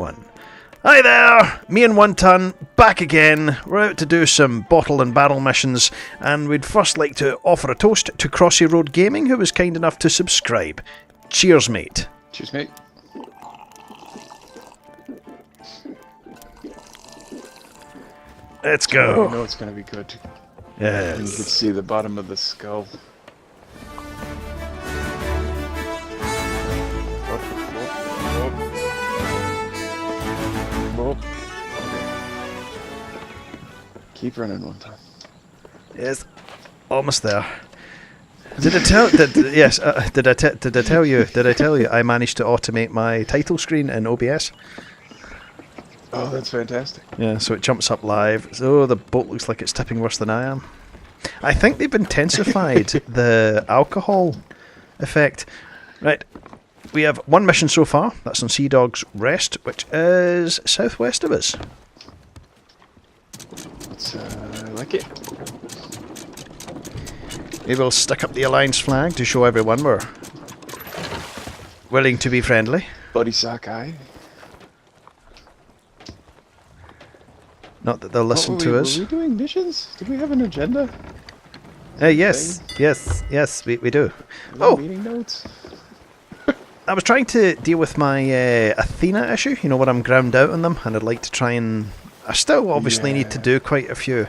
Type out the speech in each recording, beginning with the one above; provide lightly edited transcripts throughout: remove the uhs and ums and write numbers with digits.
one. Hi there! Me and Oneton, back again. We're out to do some bottle and barrel missions, and we'd first like to offer a toast to Crossy Road Gaming, who was kind enough to subscribe. Cheers, mate. Cheers, mate. Let's go. I know it's going to be good. Yes. You can see the bottom of the skull. Keep running one time. Yes. Almost there. Did I tell? Yes. Did I tell you? Did I tell you? I managed to automate my title screen in OBS. Oh, that's fantastic. Yeah. So it jumps up live. So the boat looks like it's tipping worse than I am. I think they've intensified the alcohol effect. Right. We have one mission so far. That's on Sea Dog's Rest, which is southwest of us. Let's like it. We will stick up the Alliance flag to show everyone we're willing to be friendly. Buddy Sakai. Not that they'll listen to us. Were we doing missions? Did we have an agenda? Yes, we do. Oh, meeting notes. I was trying to deal with my Athena issue, you know, when I'm ground out on them, and I'd like to try and... I still obviously need to do quite a few,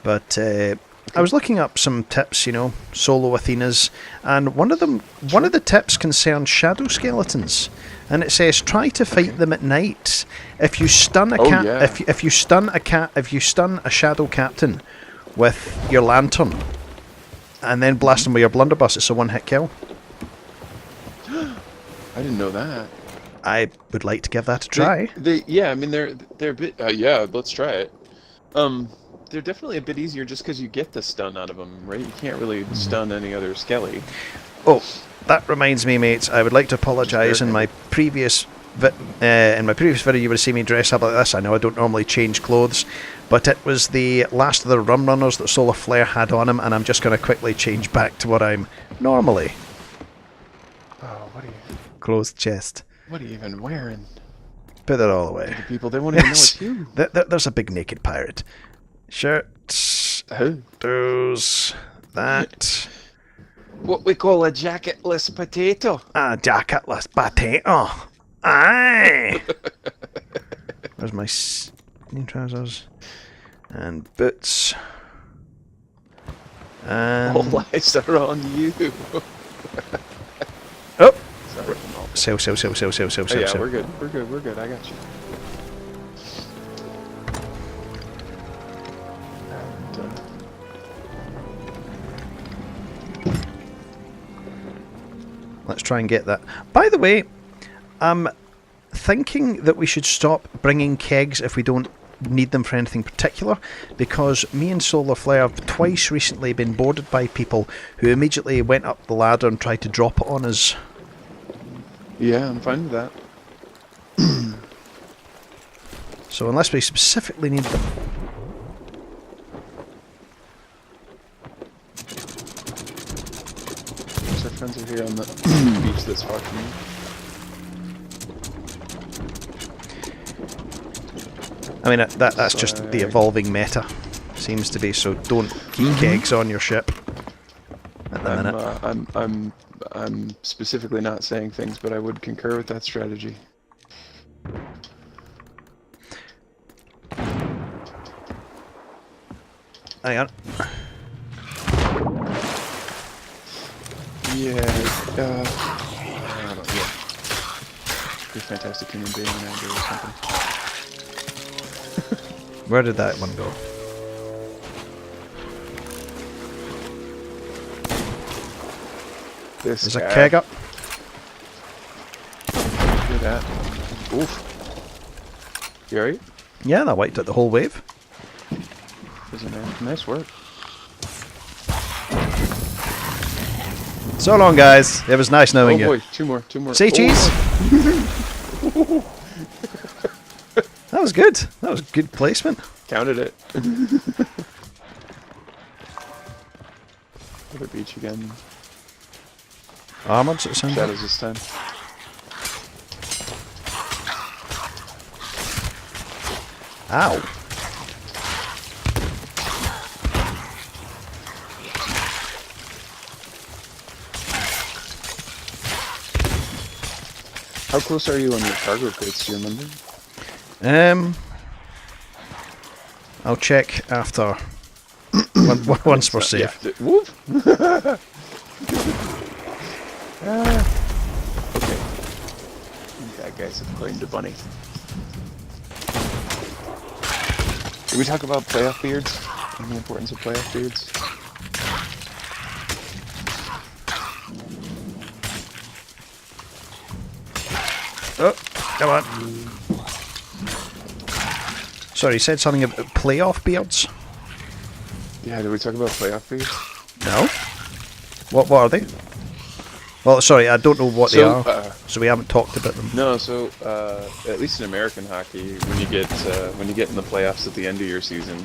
but I was looking up some tips, you know, solo Athenas, and one of the tips concerns shadow skeletons, and it says try to fight them at night. If you stun if you stun a shadow captain with your lantern, and then blast them with your blunderbuss, it's a one-hit kill. I didn't know that. I would like to give that a try. Yeah, I mean they're a bit. Yeah, let's try it. They're definitely a bit easier just because you get the stun out of them, right? You can't really stun any other skelly. Oh, that reminds me, mates. I would like to apologise. In my previous video, you would have seen me dress up like this. I know I don't normally change clothes, but it was the last of the rum runners that Solar Flare had on him, and I'm just going to quickly change back to what I'm normally. Oh, what are you? Closed chest. What are you even wearing? Put that all away. The people, they won't even know it's you. There's a big naked pirate. Shirts. Those. That. What we call a jacketless potato. A jacketless potato. Aye. There's my new trousers. And boots. And... all eyes are on you. Oh! Sorry. Sail. Yeah, we're good. I got you. Let's try and get that. By the way, I'm thinking that we should stop bringing kegs if we don't need them for anything particular, because me and Solar Flare have twice recently been boarded by people who immediately went up the ladder and tried to drop it on us. Yeah, I'm fine with that. So unless we specifically need them... Our friends are here on the beach that's far from you. I mean, that's just the evolving meta. Seems to be, so don't keep kegs on your ship at the minute. I'm specifically not saying things, but I would concur with that strategy. Hang on. Yeah, I don't know. You're a fantastic human being, and I do something. Where did that one go? There's a keg up. Do that. Oof. You alright? Yeah, that wiped out the whole wave. Nice work. So long, guys. It was nice knowing you. Oh boy, two more. Say cheese. That was good. That was good placement. Counted it. Other beach again. Armoured, it sounds like. Shadows this time. Ow. How close are you on your cargo crates, do you remember? I'll check after. Once we're safe. Yeah. Whoop! Okay. That guys have claimed a bunny. Did we talk about playoff beards and the importance of playoff beards? Oh, come on. Sorry, you said something about playoff beards? Yeah, did we talk about playoff beards? No. What are they? Well, sorry, I don't know what they are, so we haven't talked about them. No, so at least in American hockey, when you get in the playoffs at the end of your season,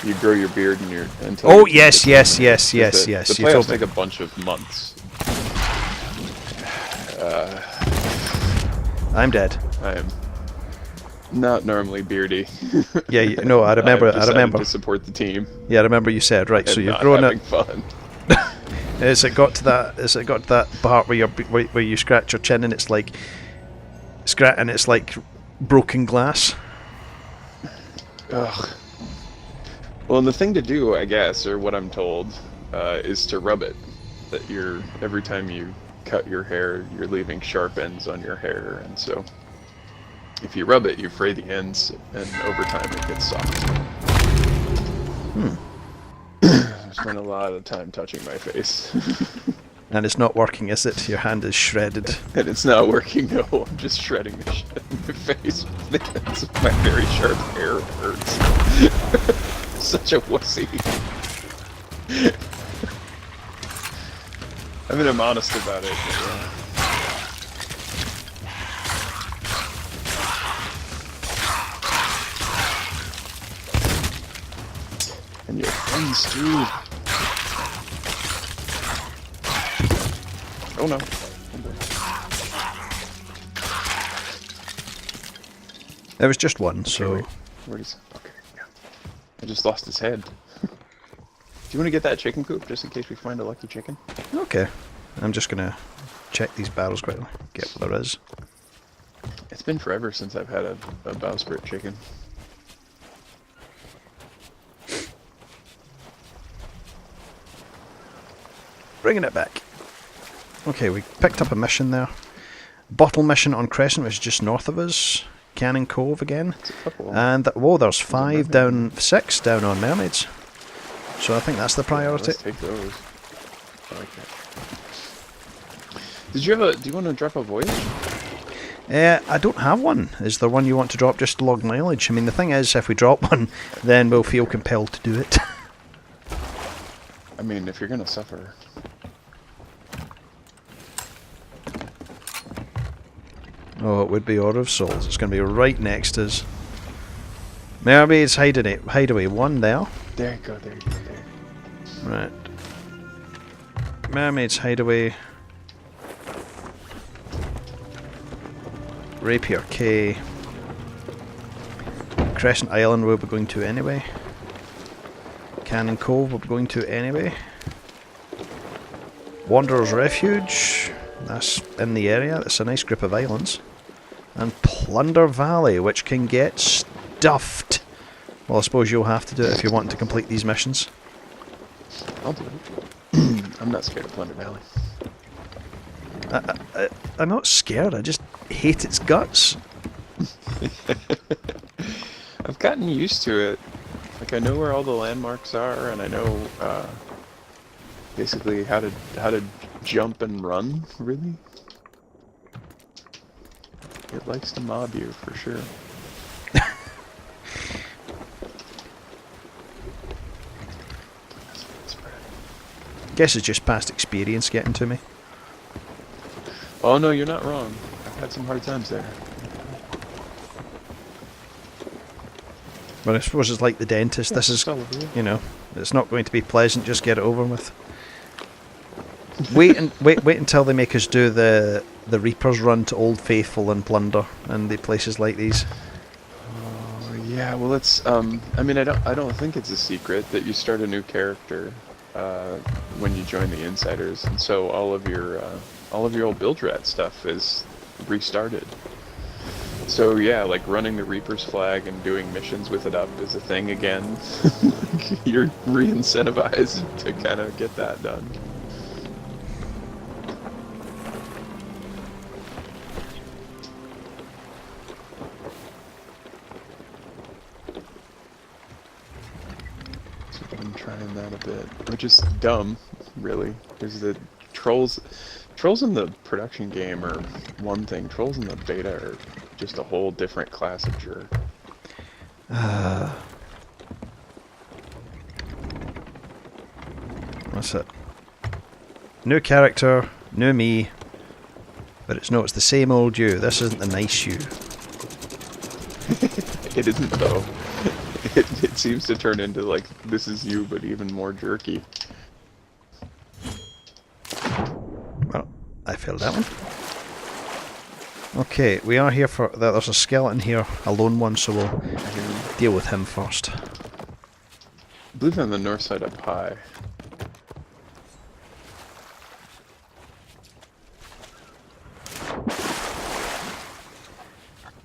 you grow your beard and until. Oh yes. The playoffs take a bunch of months. I'm dead. I am not normally beardy. Yeah, no, I remember. I'm just I remember to support the team. Yeah, I remember you said right. So And you're not growing having it. fun. Has it got to that part where where you scratch your chin and it's like broken glass? Ugh. Well, and the thing to do, I guess, or what I'm told, is to rub it. That every time you cut your hair, you're leaving sharp ends on your hair, and so if you rub it, you fray the ends, and over time it gets soft. I spent a lot of time touching my face. And it's not working, is it? Your hand is shredded. And it's not working, no. I'm just shredding the shit in my face with the ends of my very sharp hair. It hurts. Such a wussy. I mean, I'm honest about it. But, and your friends too. Oh no. There was just one, so. Wait. Where is? Okay, yeah. I just lost his head. Do you want to get that chicken coop just in case we find a lucky chicken? Okay. I'm just gonna check these barrels quickly. Get what there is. It's been forever since I've had a bowsprit chicken. Bringing it back. Okay, we picked up a mission there. Bottle mission on Crescent, which is just north of us. Cannon Cove again. It's a couple. And whoa, there's 6 down on Mermaids. So I think that's the priority. Let's take those. I like that. Do you want to drop a voyage? I don't have one. Is there one you want to drop just to log mileage? I mean, the thing is, if we drop one, then we'll feel compelled to do it. I mean, if you're gonna suffer. Oh, it would be Order of Souls. It's going to be right next to us. Mermaid's hideaway 1 there. There you go, there you go, there you go. Right. Mermaid's hideaway. Rapier Cay. Crescent Island we'll be going to anyway. Cannon Cove we'll be going to anyway. Wanderer's Refuge. That's in the area. That's a nice group of islands. And Plunder Valley, which can get stuffed. Well, I suppose you'll have to do it if you want to complete these missions. I'll do it. I'm not scared of Plunder Valley. I'm not scared, I just hate its guts. I've gotten used to it. Like, I know where all the landmarks are, and I know basically how to jump and run, really. It likes to mob you, for sure. Guess it's just past experience getting to me. Oh no, you're not wrong. I've had some hard times there. But I suppose it's like the dentist. This is, you know, it's not going to be pleasant. Just get it over with. Wait until they make us do the Reaper's run to Old Faithful and Plunder and the places like these. Yeah, well, it's I mean, I don't think it's a secret that you start a new character when you join the Insiders, and so all of your old Build Rat stuff is restarted. So yeah, like running the Reaper's flag and doing missions with it up is a thing again. You're re-incentivized to kind of get that done. So I'm trying that a bit, which is dumb, really, because the trolls in the production game are one thing. Trolls in the beta are just a whole different class of jerk. What's it? New character, new me. But it's the same old you. This isn't the nice you. It isn't though. It seems to turn into like this is you, but even more jerky. Well, I failed that one. Okay, we are here for... There's a skeleton here, a lone one, so we'll deal with him first. I believe on the north side up high.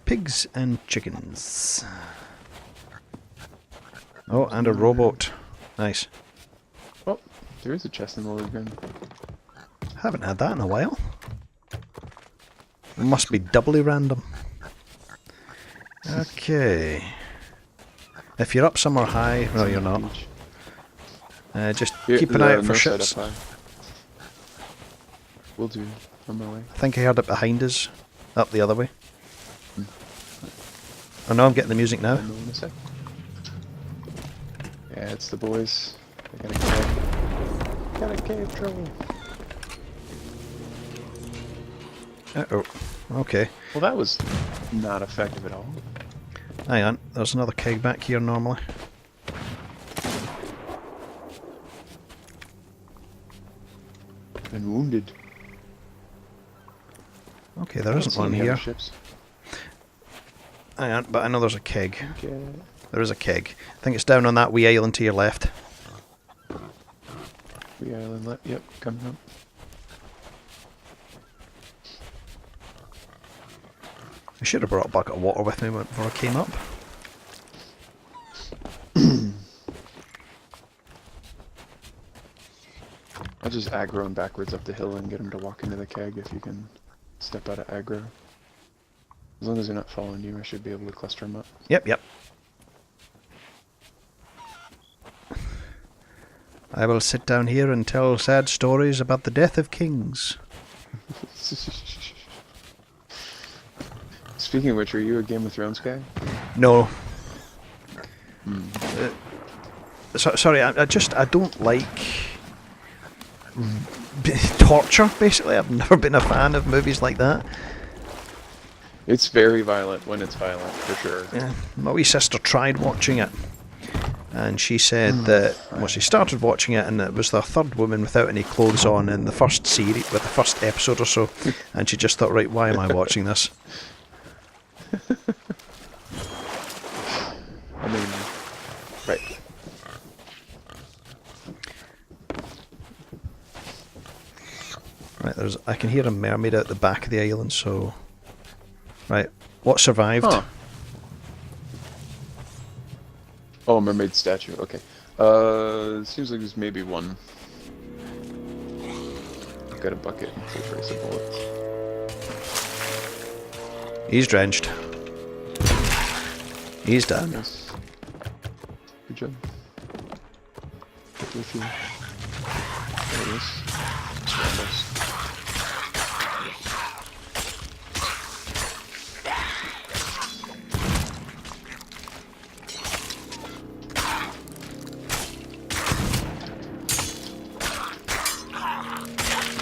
Pigs and chickens. Oh, and a rowboat. Nice. Oh, there is a chest in the lagoon. Haven't had that in a while. It must be doubly random. Okay. If you're up somewhere high, well, you're not. Just keep an eye out for ships. Will do. On my way. I think I heard it behind us. Up the other way. Oh no, I'm getting the music now. Yeah, it's the boys. They got a cave. Got a cave trouble. Uh-oh. Okay. Well, that was not effective at all. Hang on, there's another keg back here normally. Been wounded. Okay, there isn't one here. Ships. Hang on, but I know there's a keg. Okay. There is a keg. I think it's down on that wee island to your left. Wee island left. Yep, coming up. I should have brought a bucket of water with me before I came up. I'll just aggro him backwards up the hill and get him to walk into the keg if you can step out of aggro. As long as they're not following you, I should be able to cluster them up. Yep. I will sit down here and tell sad stories about the death of kings. Speaking of which, are you a Game of Thrones guy? No. Sorry, I don't like torture, basically. I've never been a fan of movies like that. It's very violent when it's violent, for sure. Yeah, my wee sister tried watching it, and she said that, well, she started watching it, and it was the third woman without any clothes on in the first series, with the first episode or so, and she just thought, right, why am I watching this? I mean, right. Right, I can hear a mermaid out the back of the island, so... Right, what survived? Huh. Oh, mermaid statue, okay. Seems like there's maybe one. I've got a bucket and full trace of bullets. He's drenched. He's done. Nice. Good job. Get with you. There it is. Almost.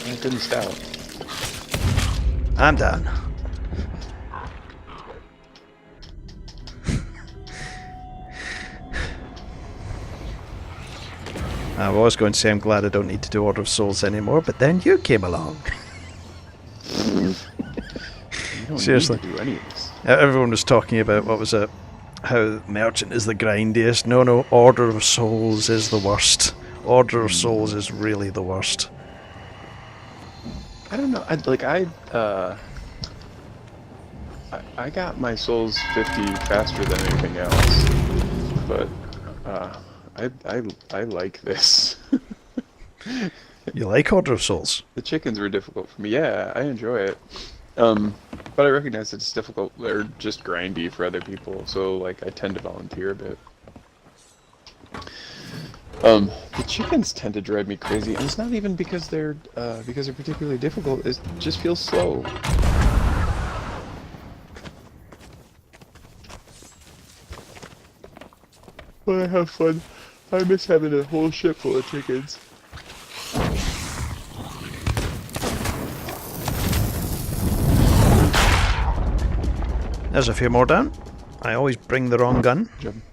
It didn't stout. I'm done. I was going to say I'm glad I don't need to do Order of Souls anymore, but then you came along. You don't Seriously. need to do any of this. Everyone was talking about, what was it? how Merchant is the grindiest. No, no, Order of Souls is the worst. Order of Souls is really the worst. I don't know. I got my souls 50 faster than anything else, but I like this. You like Order of Souls? The chickens were difficult for me. Yeah, I enjoy it. But I recognize that it's difficult or just grindy for other people, so like I tend to volunteer a bit. The chickens tend to drive me crazy, and it's not even because they're particularly difficult. It just feels slow. But I have fun. I miss having a whole ship full of chickens. There's a few more down. I always bring the wrong gun. Jump.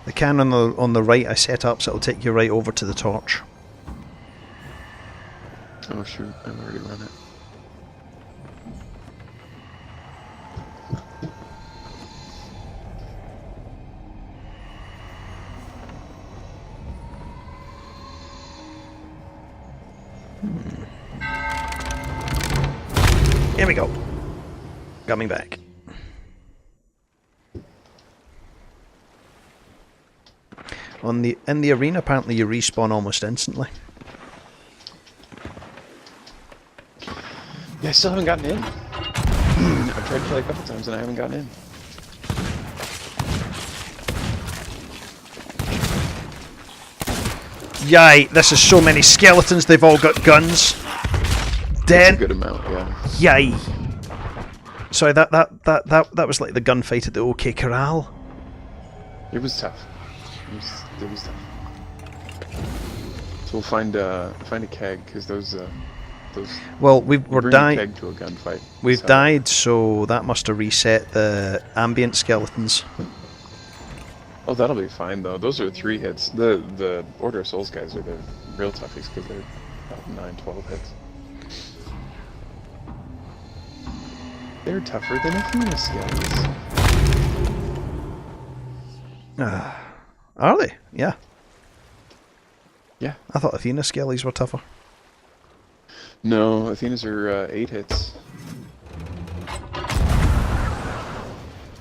The can on the right I set up so it'll take you right over to the torch. Oh shoot, I've already run it. Here we go. Coming back. In the arena, apparently you respawn almost instantly. Yeah, I still haven't gotten in. I've tried to play a couple times and I haven't gotten in. Yay! This is so many skeletons. They've all got guns. That's a good amount, yeah. Yay! Sorry, that was like the gunfight at the OK Corral. It was tough. It was tough. So we'll find a keg because those. Well, we're dying. Keg to a gunfight. We've died, so that must have reset the ambient skeletons. Oh, that'll be fine though. Those are 3 hits. The Order of Souls guys are the real toughies because they're about 9-12 hits. They're tougher than Athena skeletons. Are they? Yeah. Yeah. I thought Athena skellies were tougher. No, Athena's are 8 hits.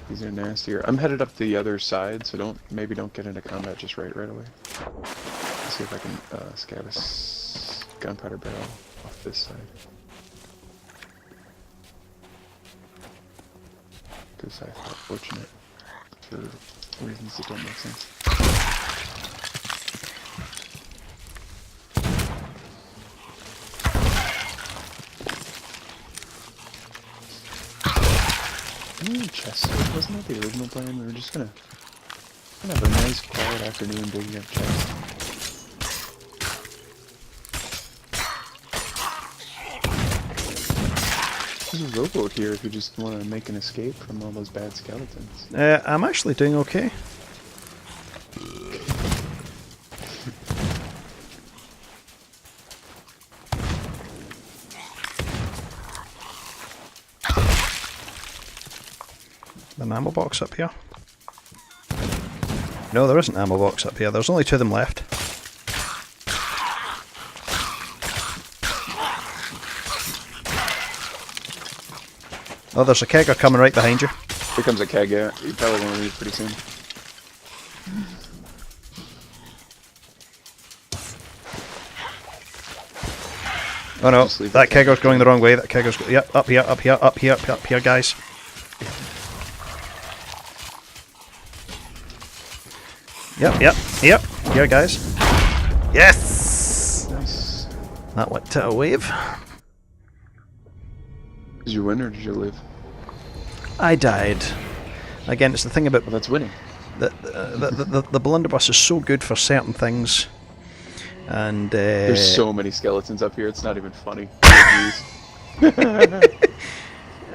These are nastier. I'm headed up the other side, so maybe don't get into combat just right away. Let's see if I can scab a gunpowder barrel off this side. Because I thought fortunate for reasons that don't make sense. Chest, wasn't that the original plan? We were just gonna have a nice quiet afternoon digging up chests. There's a rowboat here if you just want to make an escape from all those bad skeletons. I'm actually doing okay. An ammo box up here? No, there isn't an ammo box up here. There's only 2 of them left. Oh, there's a kegger coming right behind you. Here comes a keg, yeah. You probably want to leave pretty soon. Oh no, that kegger's going the wrong way. That kegger's yep, up here, up here, up here, up here, guys. Yep, here, guys. Yes! Nice. That went to a wave. Did you win or did you live? I died. Again, it's the thing about... Well, that's winning. The blunderbuss is so good for certain things. And there's so many skeletons up here, it's not even funny.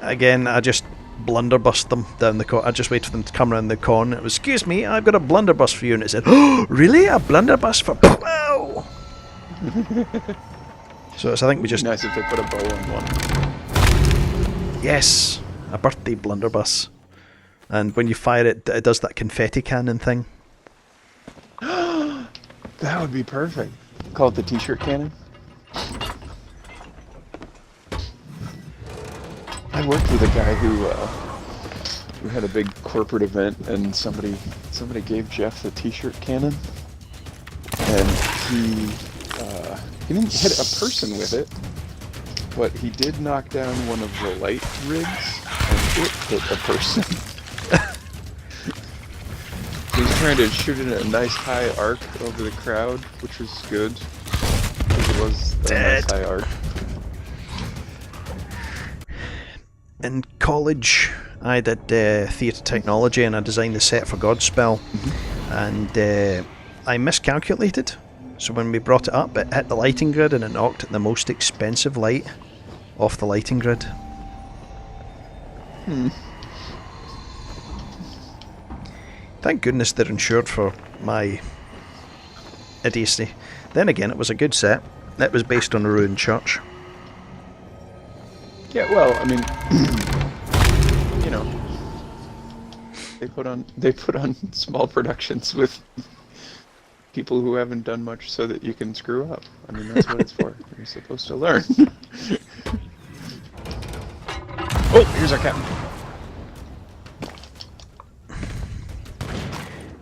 Again, I just blunderbussed them down the con. I just waited for them to come around the con. It was, excuse me, I've got a blunderbuss for you. And it said, oh, really? A blunderbuss for... Wow! So it's, I think we just... Nice if they put a bow on one. Yes! A birthday blunderbuss. And when you fire it, it does that confetti cannon thing. That would be perfect. Call it the t-shirt cannon. I worked with a guy who had a big corporate event, and somebody gave Jeff the t-shirt cannon, and he didn't hit a person with it, but he did knock down one of the light rigs, and it hit a person. He was trying to shoot it in a nice high arc over the crowd, which was good, because it was a nice high arc. In college, I did theatre technology, and I designed the set for Godspell, and I miscalculated. So when we brought it up, it hit the lighting grid, and it knocked the most expensive light off the lighting grid. Thank goodness they're insured for my idiocy. Then again, it was a good set. It was based on a ruined church. Yeah, well, I mean, you know, they put on small productions with people who haven't done much so that you can screw up. I mean, that's what it's for. You're supposed to learn. Oh, here's our captain.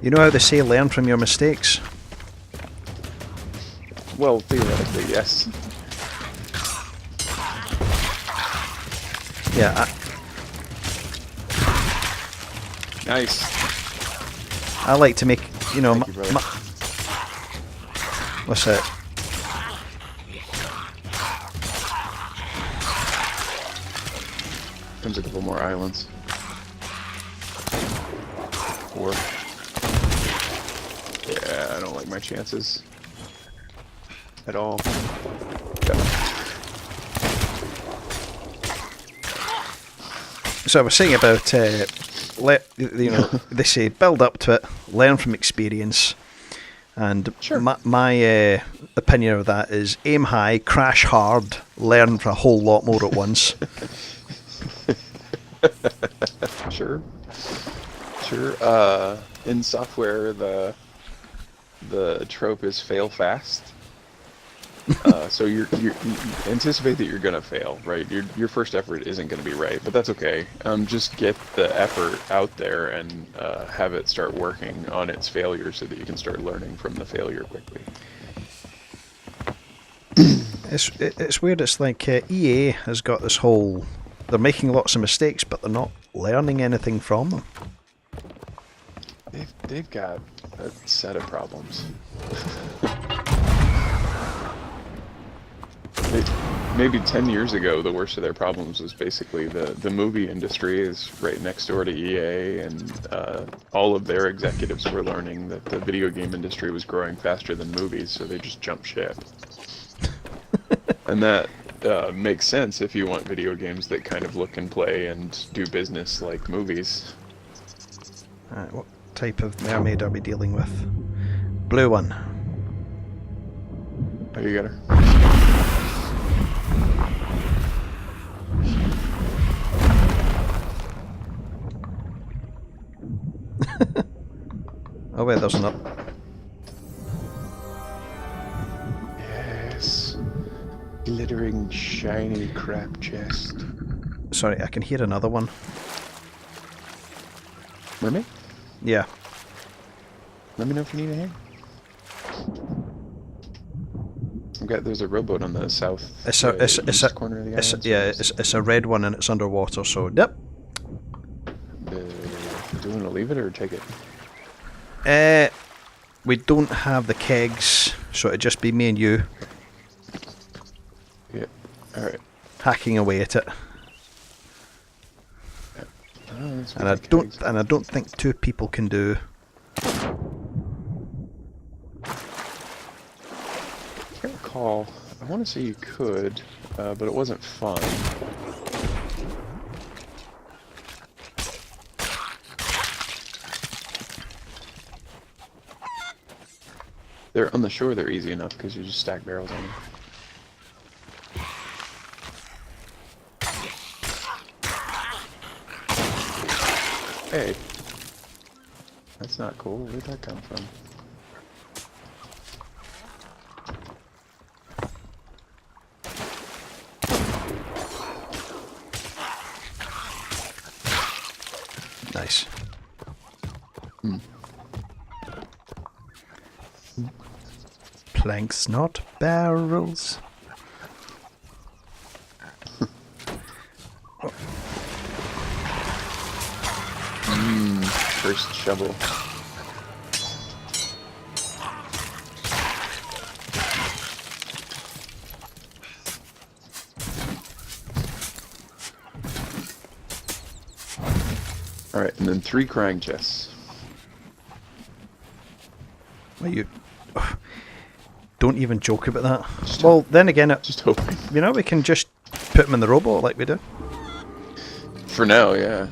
You know how they say learn from your mistakes? Well, theoretically, yes. Yeah. Nice. I like to make, you know, Thank you, brother. what's it? Comes a couple more islands. 4. Yeah, I don't like my chances at all. So I was saying about, you know, they say build up to it, learn from experience, and Sure. my opinion of that is aim high, crash hard, learn for a whole lot more at once. Sure. In software, the trope is fail fast. So you anticipate that you're gonna fail, right? Your first effort isn't gonna be right, but that's okay. Just get the effort out there and have it start working on its failure so that you can start learning from the failure quickly. It's weird. It's like EA has got this whole. They're making lots of mistakes, but they're not learning anything from them. They've got a set of problems. Maybe 10 years ago, the worst of their problems was basically the movie industry is right next door to EA, and all of their executives were learning that the video game industry was growing faster than movies, so they just jumped ship. And that makes sense if you want video games that kind of look and play and do business like movies. Alright, what type of mermaid are we dealing with? Blue one. Oh, you got her. Oh wait, there's not. Yes. Glittering, shiny crab chest. Sorry, I can hear another one. Mermaid? Yeah. Let me know if you need a hand. There's a rowboat on the south. It's a corner of the it's, island. yeah, it's a red one and it's underwater. So yep. Do you want to leave it or take it? We don't have the kegs, so it'd just be me and you Yeah. All right. hacking away at it. Oh, that's And I don't think two people can do. I can't recall. I want to say you could, but it wasn't fun. They're on the shore. They're easy enough because you just stack barrels on them. Hey. That's not cool. Where'd that come from? Nice. Planks, not barrels. First shovel. Alright, and then 3 crying chests. Well, you don't even joke about that. Well, then again, Just hoping. you know, we can just put them in the robot like we do. For now, yeah.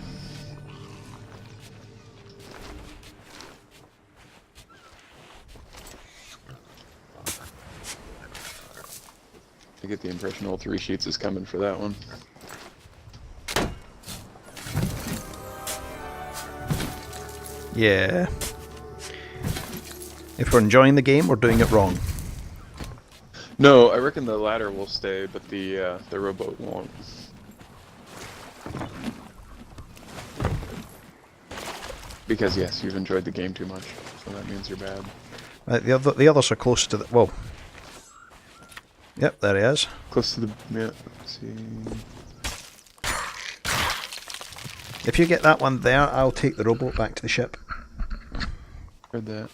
I get the impression all 3 sheets is coming for that one. Yeah. If we're enjoying the game, we're doing it wrong. No, I reckon the ladder will stay, but the rowboat won't. Because yes, you've enjoyed the game too much, so that means you're bad. Right, the others are close to the... Whoa. Yep, there he is. Close to the... yeah, let's see... If you get that one there, I'll take the rowboat back to the ship. Heard that.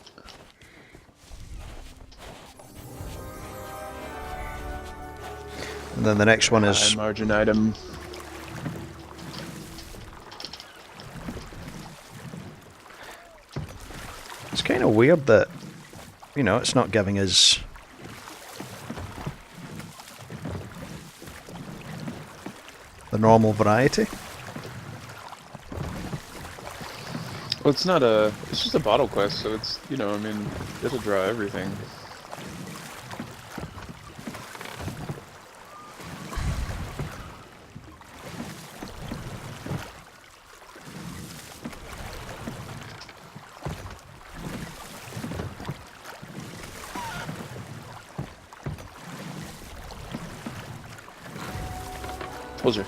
And then the next one is... High margin item. It's kind of weird that, you know, it's not giving us... the normal variety. Well, it's not a... it's just a bottle quest, so it's, you know, I mean, it'll draw everything. Told you.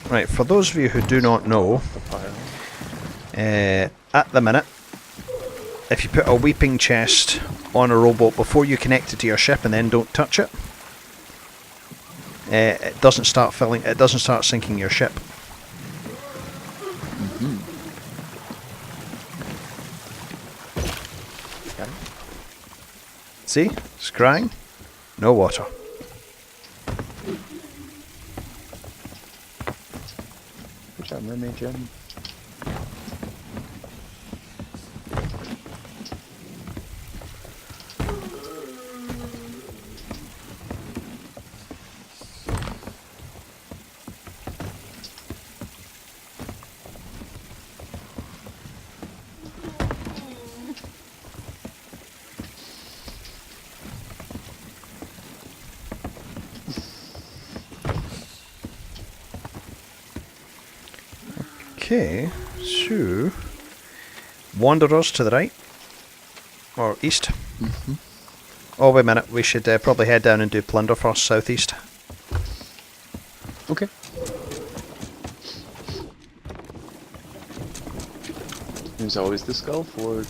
Right, for those of you who do not know, The pile. at the minute, if you put a weeping chest on a rowboat before you connect it to your ship and then don't touch it, it doesn't start filling. It doesn't start sinking your ship. Got it? See, it's crying. No water. Good job, mermaid gem. Okay, so wanderers to the right or east. Oh, wait a minute. We should probably head down and do plunder first, southeast. Okay. There's always the skull fort.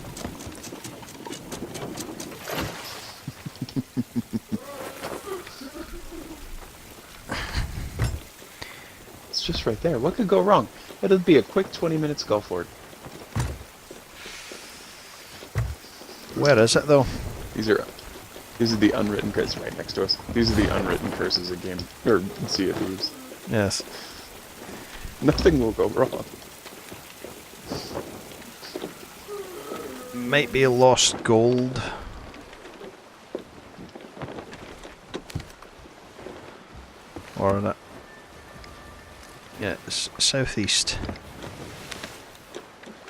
It's just right there. What could go wrong? It'll be a quick 20-minute skull fort. Where is it though? These are the unwritten curses right next to us. These are the unwritten curses of game or Sea of Thieves. Yes. Nothing will go wrong. Might be lost gold. Or that. Yeah, it's southeast.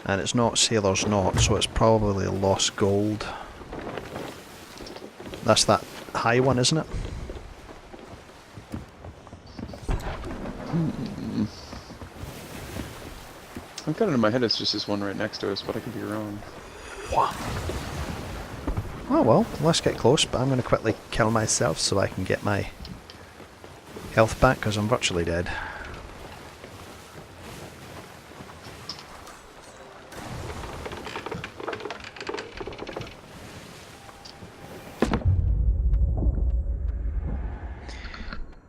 And it's not Sailor's Knot, so it's probably Lost Gold. That's that high one, isn't it? I've got it in my head it's just this one right next to us, but I could be wrong. Oh well, let's get close, but I'm going to quickly kill myself so I can get my health back, because I'm virtually dead.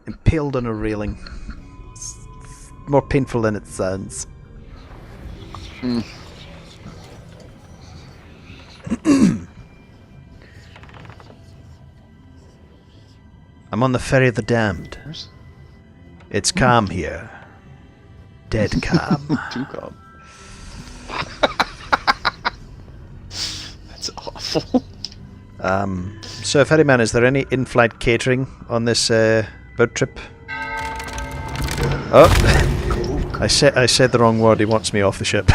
Impaled on a railing. It's more painful than it sounds. I'm on the Ferry of the Damned. It's calm here. Dead calm. Too calm. That's awful. So Ferryman, is there any in-flight catering on this boat trip? Oh, I said the wrong word. He wants me off the ship.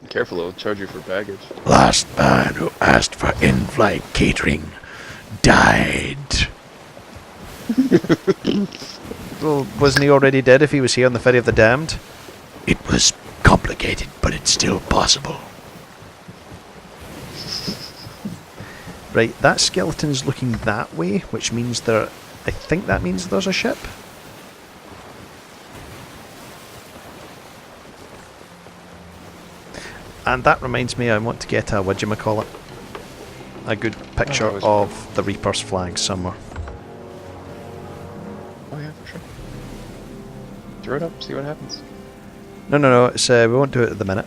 Careful, it'll charge you for baggage. Last man who asked for in-flight catering died. Well, wasn't he already dead if he was here on the Ferry of the Damned? It was complicated, but it's still possible. Right, that skeleton's looking that way, which means there... I think that means there's a ship. And that reminds me, I want to get a whatchamacallit, a good picture of the Reaper's flag somewhere. Oh yeah, for sure. Throw it up, see what happens. No, it's, we won't do it at the minute.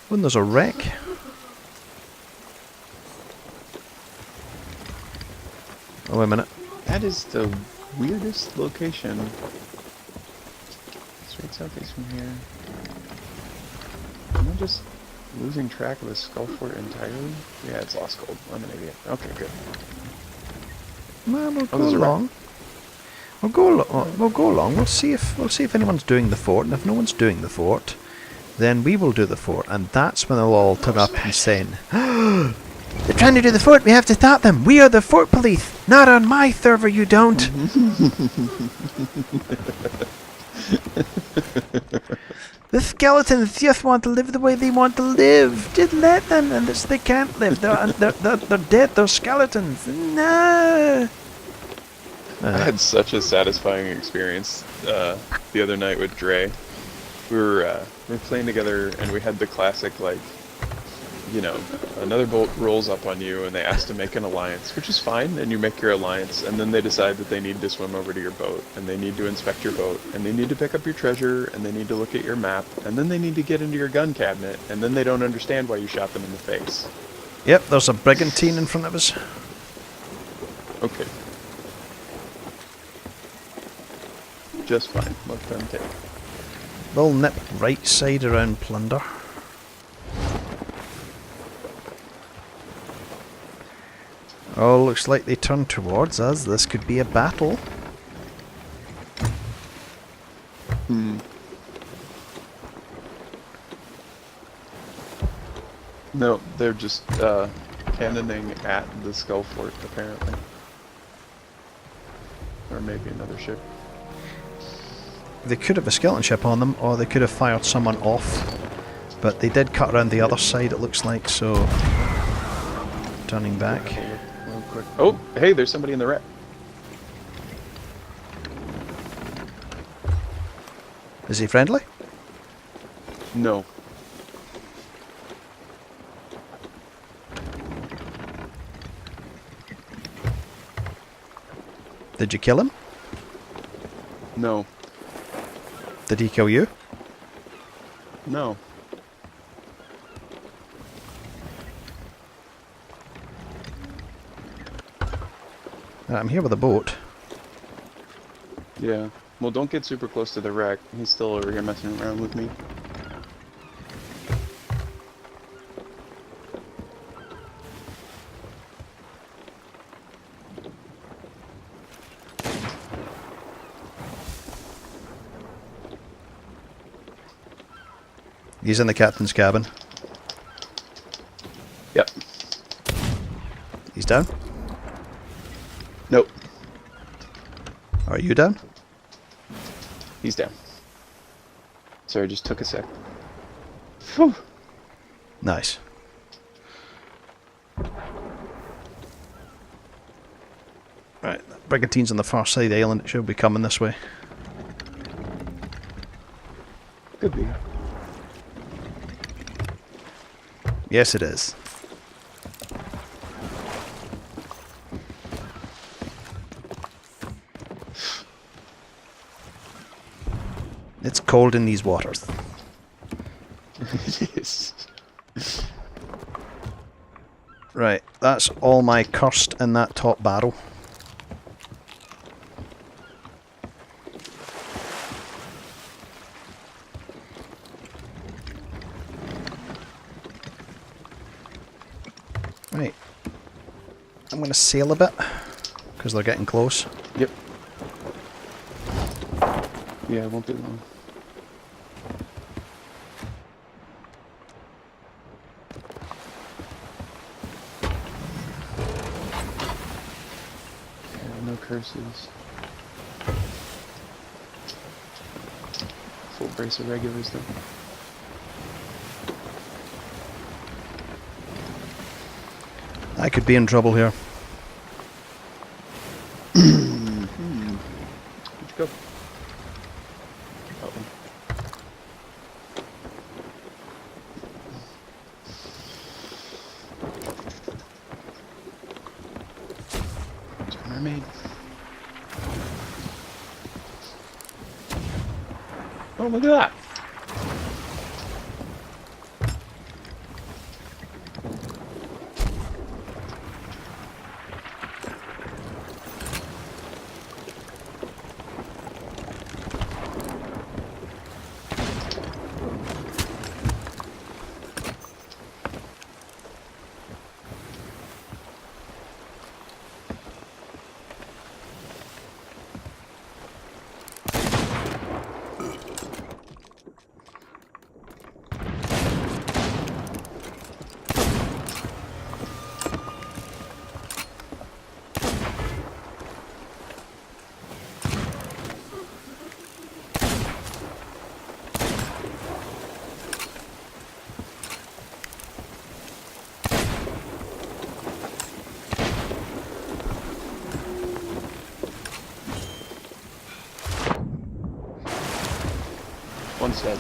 When there's a wreck. Oh, wait a minute. That is the weirdest location. Straight southeast from here. Am I just losing track of the skull fort entirely? Yeah, it's lost gold. I'm an idiot. Okay, good. Well, we'll go there's a along. We'll go along. We'll see if anyone's doing the fort, and if no one's doing the fort, then we will do the fort, and that's when they'll all turn up and say, "They're trying to do the fort. We have to stop them. We are the fort police. Not on my server, you don't." The skeletons just want to live the way they want to live. Just let them, and they can't live. They're dead. They're skeletons. No. I had such a satisfying experience the other night with Dre. We were playing together, and we had the classic, like, you know, another boat rolls up on you, and they ask to make an alliance, which is fine, and you make your alliance, and then they decide that they need to swim over to your boat, and they need to inspect your boat, and they need to pick up your treasure, and they need to look at your map, and then they need to get into your gun cabinet, and then they don't understand why you shot them in the face. Yep, there's a brigantine in front of us. Okay. Just fine. Let them take. We'll nip right side around plunder. Oh, looks like they turn towards us. This could be a battle. No, they're just cannoning at the skull fort, apparently. Or maybe another ship. They could have a skeleton ship on them, or they could have fired someone off. But they did cut around the other side, it looks like, so... Turning back. Real quick. Oh, hey, there's somebody in the wreck. Is he friendly? No. Did you kill him? No. Did he kill you? No. I'm here with a boat. Yeah. Well, don't get super close to the wreck. He's still over here messing around with me. He's in the captain's cabin. Yep. He's down? Nope. Are you down? He's down. Sorry, just took a sec. Whew. Nice. Right, brigantine's on the far side of the island. It should be coming this way. Could be. Yes, it is. It's cold in these waters. It is. Right, that's all my cursed in that top barrel. Right. I'm going to sail a bit, because they're getting close. Yep. Yeah, it won't be long. Yeah, no curses. Full brace of regulars though. I could be in trouble here. Where'd you go? Uh-oh. There's a mermaid. Oh, look at that! One's dead.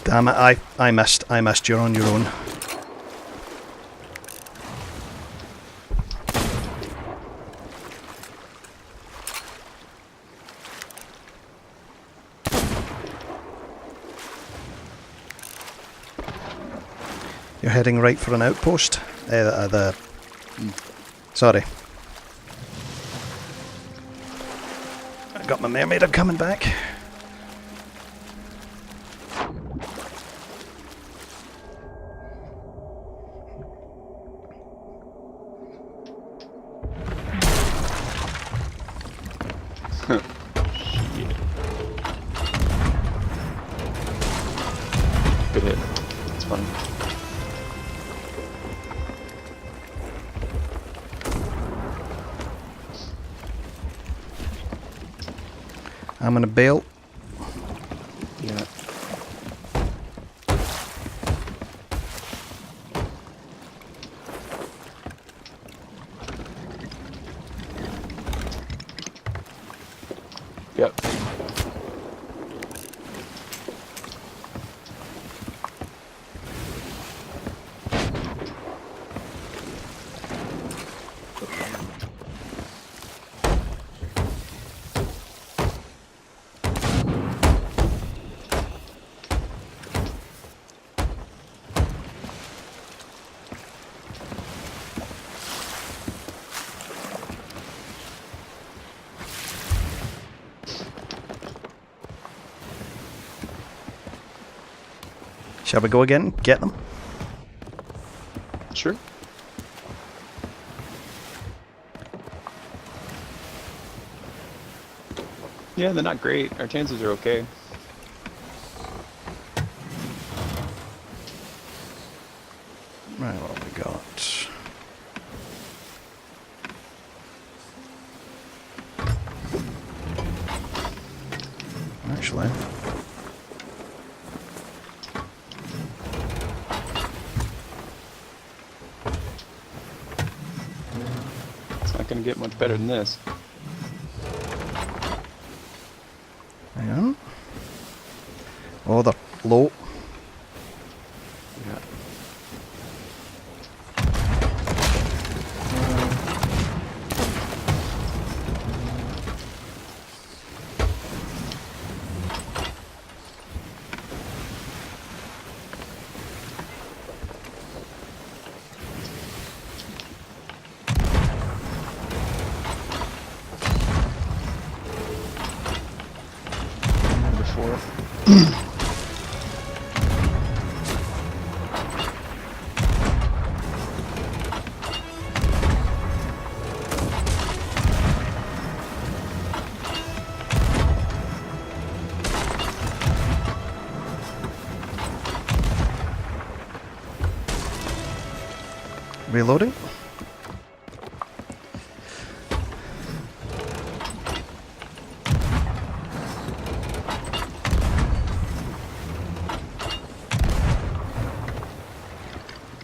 Damn it, I missed. You're on your own. You're heading right for an outpost? Sorry. I got my mermaid, I'm coming back. Good hit. It's fun. I'm gonna bail. Yeah. Yep. Shall we go again? Get them? Sure. Yeah, they're not great. Our chances are okay. Right, what have we got? Actually, It's not going to get much better than this. hang on. Oh, they're low. Yeah. Number 4. Reloading.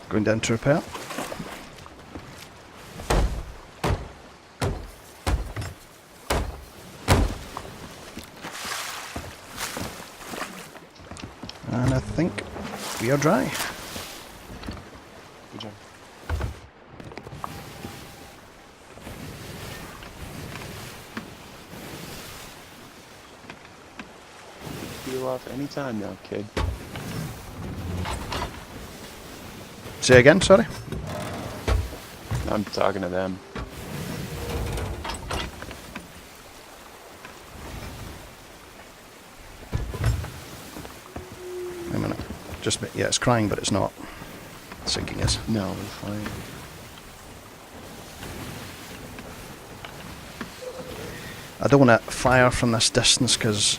Going down to repair. And I think we are dry. Good job. Peel off anytime now, kid. Say again, sorry. I'm talking to them. Wait a minute. Just a bit. Yeah, it's crying, but it's not. Sinking is. No, we're fine. I don't want to fire from this distance because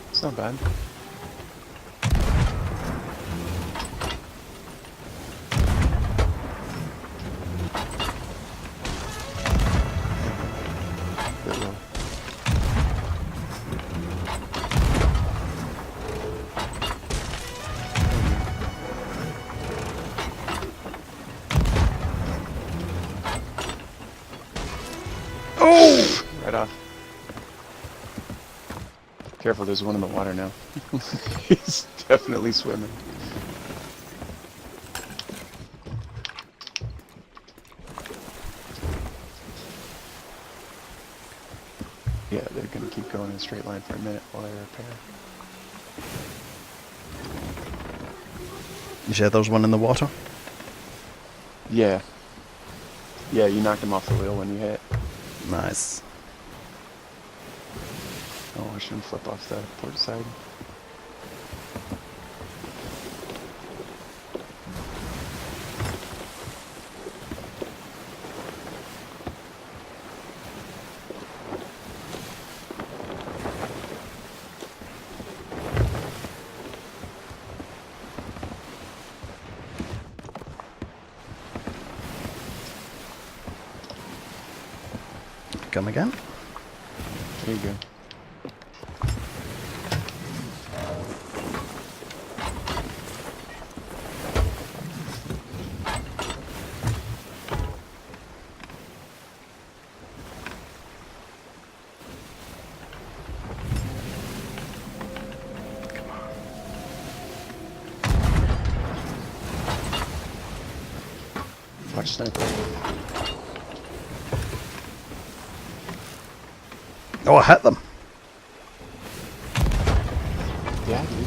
It's not bad. Bit low. oh, Right off. Careful, there's one in the water now. He's definitely swimming. Yeah, they're gonna keep going in a straight line for a minute while I repair. you said there's one in the water. Yeah. Yeah, you knocked him off the wheel when you hit. Nice. Oh, I shouldn't flip off the port side. Come again. There you go. Watch sniper. Oh, I hit them. Yeah, dude.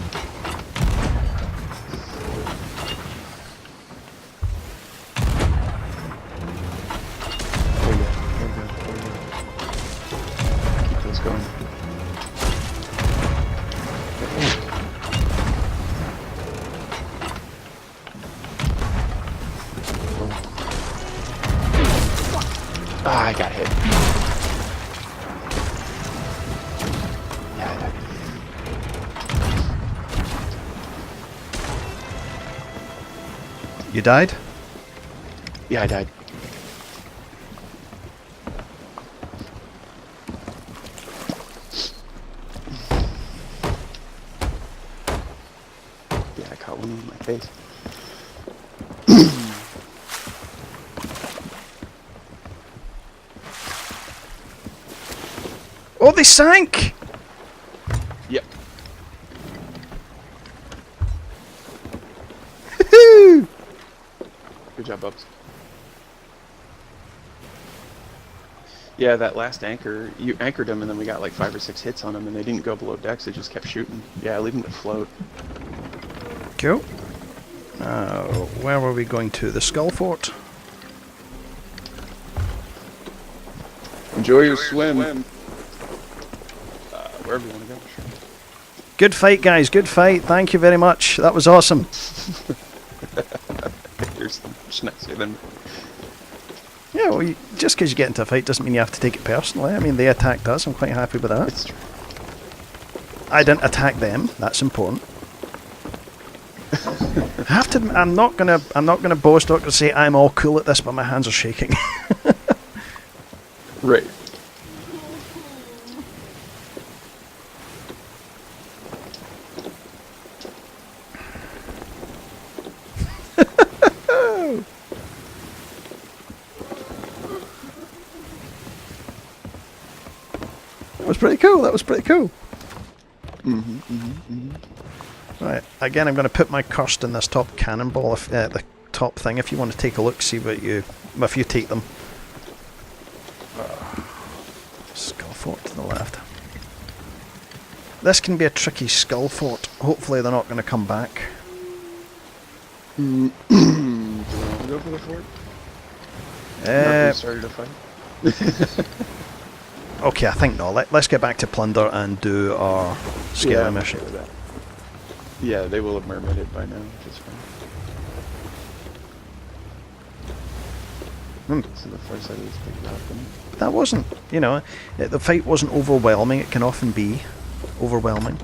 There you go. There you go. There you go. Keep those going. You died? Yeah, I died. Yeah, I caught one in my face. Oh, they sank! Yep. Good job, Bubs. Yeah, that last anchor, you anchored them and then we got like 5 or 6 hits on them and they didn't go below decks, they just kept shooting. Yeah, leave them to float. Cool. Where were we going to? The Skull Fort? Enjoy your swim. Wherever you want to go, sure. Good fight, guys. Good fight. Thank you very much. That was awesome. Here's just nicer than. Yeah, well, just because you get into a fight doesn't mean you have to take it personally. I mean, they attacked us. I'm quite happy with that. It's true. I didn't attack them. That's important. I have to. I'm not gonna boast or say I'm all cool at this, but my hands are shaking. Right. That was pretty cool. That was pretty cool. Mm-hmm. Right. Again, I'm going to put my cursed in this top cannonball, if the top thing. If you want to take a look, see what if you take them. Skull Fort to the left. This can be a tricky Skull Fort. Hopefully, they're not going to come back. Do you want to go for the fort? Nothing started a fight. Okay, I think not. Let's get back to plunder and do our scaling mission. Sure that. Yeah, they will have mermaided by now, which is fine. So the far side of this big rock. That wasn't, the fight wasn't overwhelming. It can often be overwhelming.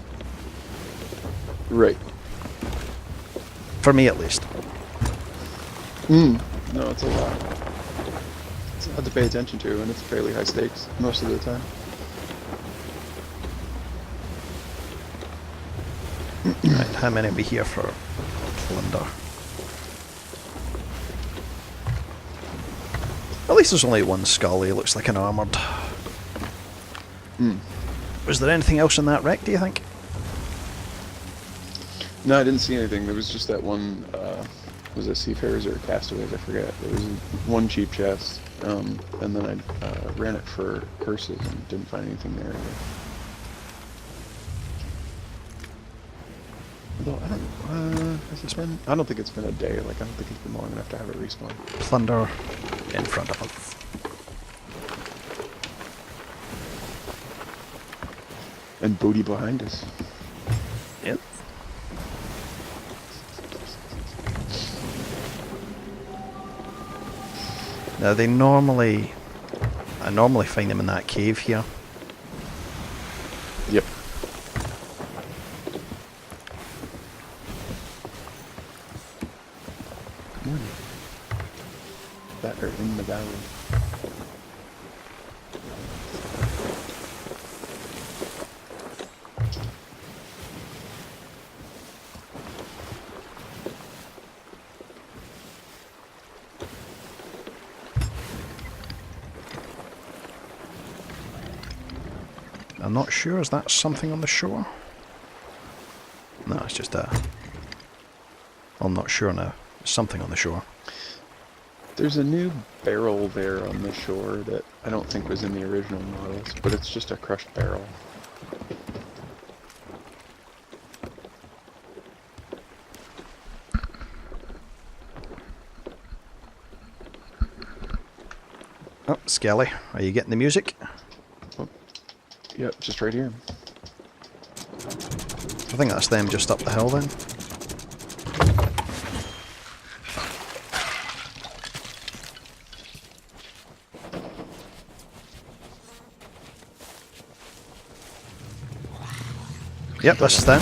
Right. For me, at least. No, it's a lot. It's a lot to pay attention to, and it's fairly high stakes most of the time. Right, how many are we here for plunder? At least there's only one skull. He looks like an armoured. Was there anything else in that wreck, do you think? No, I didn't see anything. There was just that one, was it Seafarers or Castaways? I forget. There was one cheap chest, and then I ran it for curses and didn't find anything there either. Although, has it been? I don't think it's been a day. Like, I don't think it's been long enough to have it respawn. Plunder in front of us. And booty behind us. Yep. Now I normally find them in that cave here. Yep. Morning. That are in the valley. I'm not sure, is that something on the shore? No, it's just I'm not sure now. There's something on the shore. There's a new barrel there on the shore that I don't think was in the original models, but it's just a crushed barrel. Oh, Skelly, are you getting the music? Oh. Yep, just right here. I think that's them just up the hill then. Yep, this is them.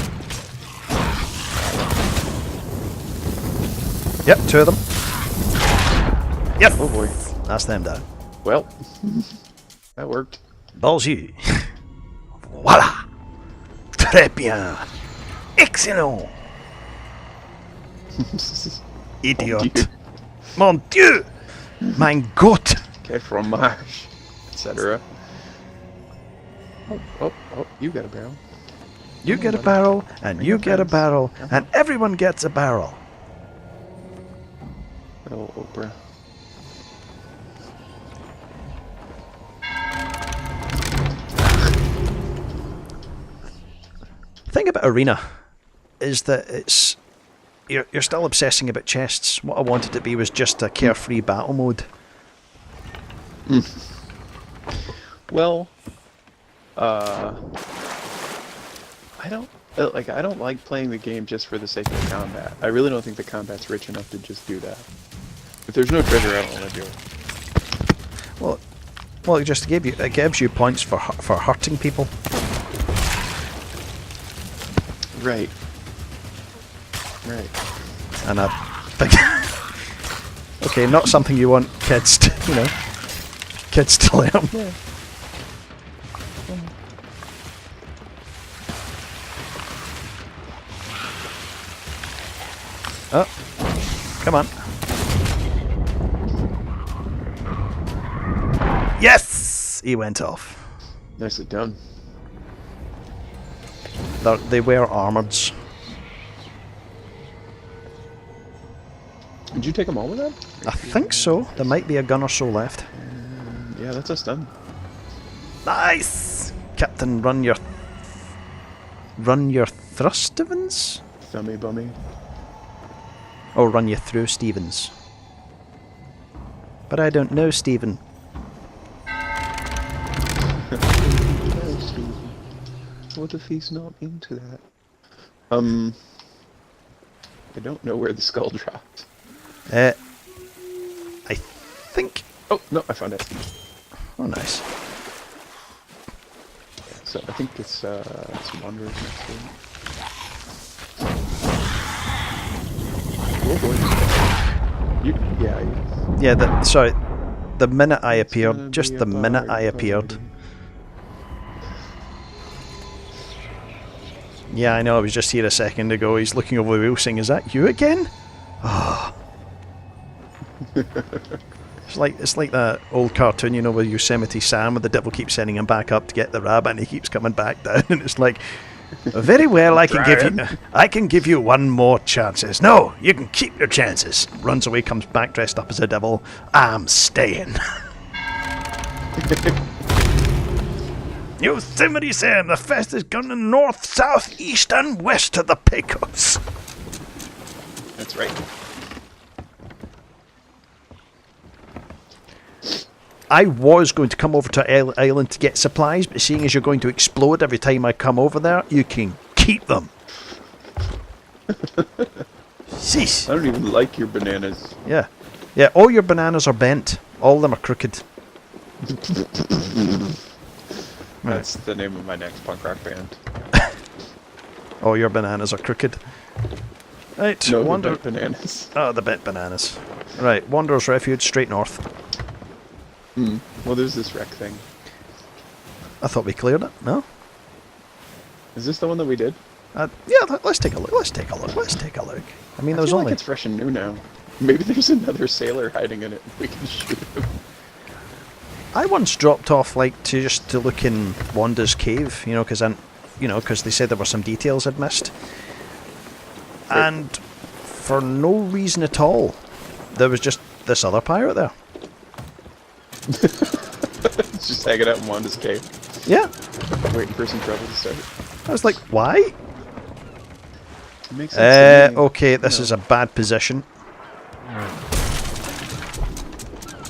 Yep, 2 of them. Yep. Oh boy. That's them down. Well, that worked. Ballsy. Voila. Très bien. Excellent. Idiot. Mon Dieu. Mein Gott. Okay, fromage, etc. Oh, you got a barrel. You get a barrel, and you get a barrel, and everyone gets a barrel. Oh, Oprah. The thing about Arena is that you're still obsessing about chests. What I wanted it to be was just a carefree battle mode. Well, I don't like playing the game just for the sake of combat. I really don't think the combat's rich enough to just do that. If there's no treasure, I don't want to do it. Well, it gives you points for hurting people. Right. Right. And I think, okay, not something you want kids to, kids to learn. Yeah. Oh, come on. Yes! He went off. Nicely done. They were armoreds. Did you take them all with that? I think so. There might be a gun or so left. Yeah, that's us done. Nice! Captain, run your thrustivans? Thummy bummy. Or run you through Stevens. But I don't know Stephen. What if he's not into that? I don't know where the skull dropped. I think... Oh, no, I found it. Oh, nice. So I think it's Wanderers next to it. Oh boy. Yeah, sorry. The minute I appeared, just the minute I appeared. Yeah, I know, I was just here a second ago. He's looking over the wheel saying, is that you again? Oh. It's like that old cartoon, where Yosemite Sam, where the devil keeps sending him back up to get the rabbit and he keeps coming back down, and it's like, very well, I can give you one more chances. No, you can keep your chances. Runs away, comes back dressed up as a devil. I'm staying. Yosemite Sam, the fastest gun in north, south, east, and west of the Pecos. That's right. I was going to come over to Island to get supplies, but seeing as you're going to explode every time I come over there, you can keep them. Sheesh. I don't even like your bananas. Yeah. Yeah, all your bananas are bent. All of them are crooked. That's the name of my next punk rock band. All your bananas are crooked. Right, No, the bent bananas. Oh, the bent bananas. Right, Wanderer's Refuge, straight north. Well, there's this wreck thing. I thought we cleared it. No? Is this the one that we did? Yeah, let's take a look. Let's take a look. I mean, there was feel only... like it's fresh and new now. Maybe there's another sailor hiding in it. We can shoot him. I once dropped off, to look in Wanda's cave, because they said there were some details I'd missed. Right. And for no reason at all, there was just this other pirate there. It's just hanging out in Wanda's cave. Yeah. Waiting for some trouble to start. I was like, why? It makes sense to me. Okay, this is a bad position.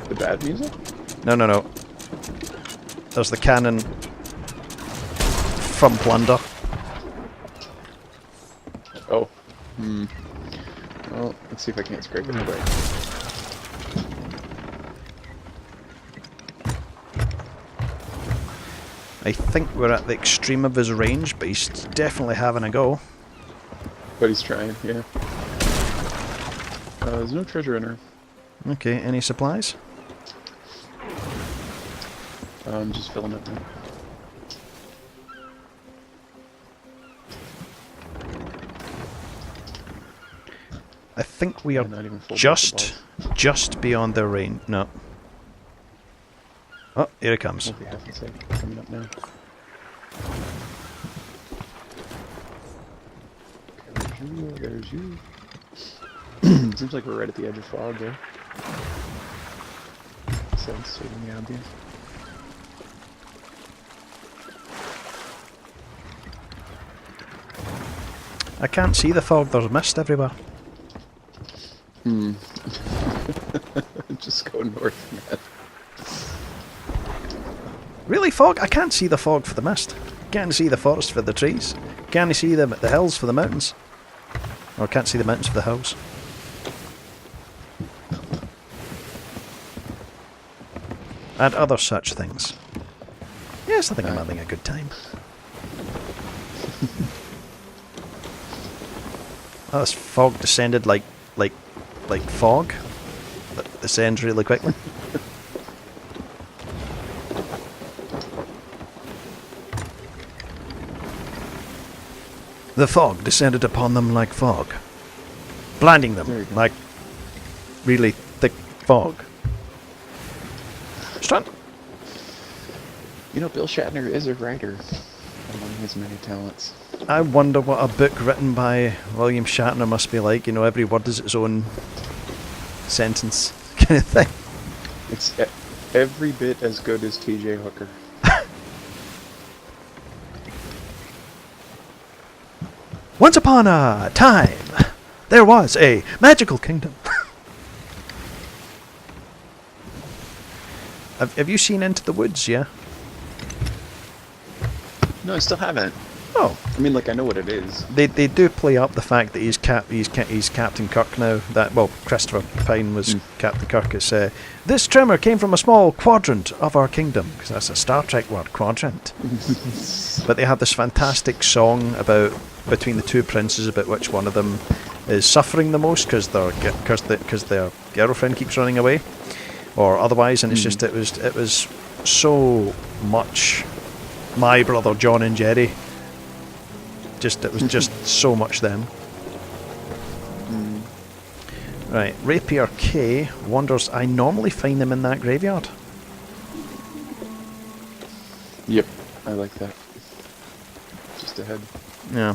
The bad music? No. There's the cannon from Plunder. Oh. Well, let's see if I can't scrape it away. I think we're at the extreme of his range, but he's definitely having a go. But he's trying, yeah. There's no treasure in her. Okay, any supplies? I'm just filling it now. I think we are Not even full just beyond their range. No. Oh, here it comes. Won't be half a sec. Coming up now. There's you. Seems like we're right at the edge of fog there. Sense in the ambience. I can't see the fog. There's mist everywhere. Just go north, man. Really, fog? I can't see the fog for the mist. Can't see the forest for the trees. Can't see the hills for the mountains. Or can't see the mountains for the hills. And other such things. Yes, I think I'm having a good time. Oh, this fog descended like fog. That descends really quickly. The fog descended upon them like fog, blinding them like really thick fog. Stunt. You know, Bill Shatner is a writer among his many talents. I wonder what a book written by William Shatner must be like. You know, every word is its own sentence kind of thing. It's every bit as good as T.J. Hooker. Once upon a time, there was a magical kingdom. Have you seen Into the Woods, yeah? No, I still haven't. Oh. I mean, like, I know what it is. They do play up the fact that he's Captain Kirk now. That, well, Christopher Pine was Captain Kirk. It's, this tremor came from a small quadrant of our kingdom. Because that's a Star Trek word, quadrant. But they have this fantastic song about between the two princes about which one of them is suffering the most because their girlfriend keeps running away, or otherwise. And it's just it was so much My Brother John and Jerry. It was just so much them. Right, Rapier K wonders, I normally find them in that graveyard. Yep, I like that. Just ahead. Yeah.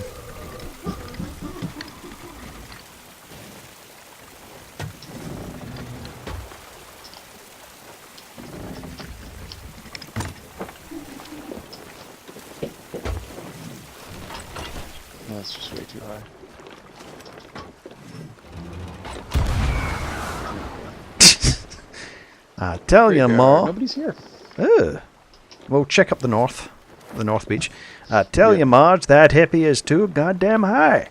That's just way too high. I tell you, Ma. Nobody's here. Oh. Well, check up the north beach. I tell you, Marge, that hippie is too goddamn high.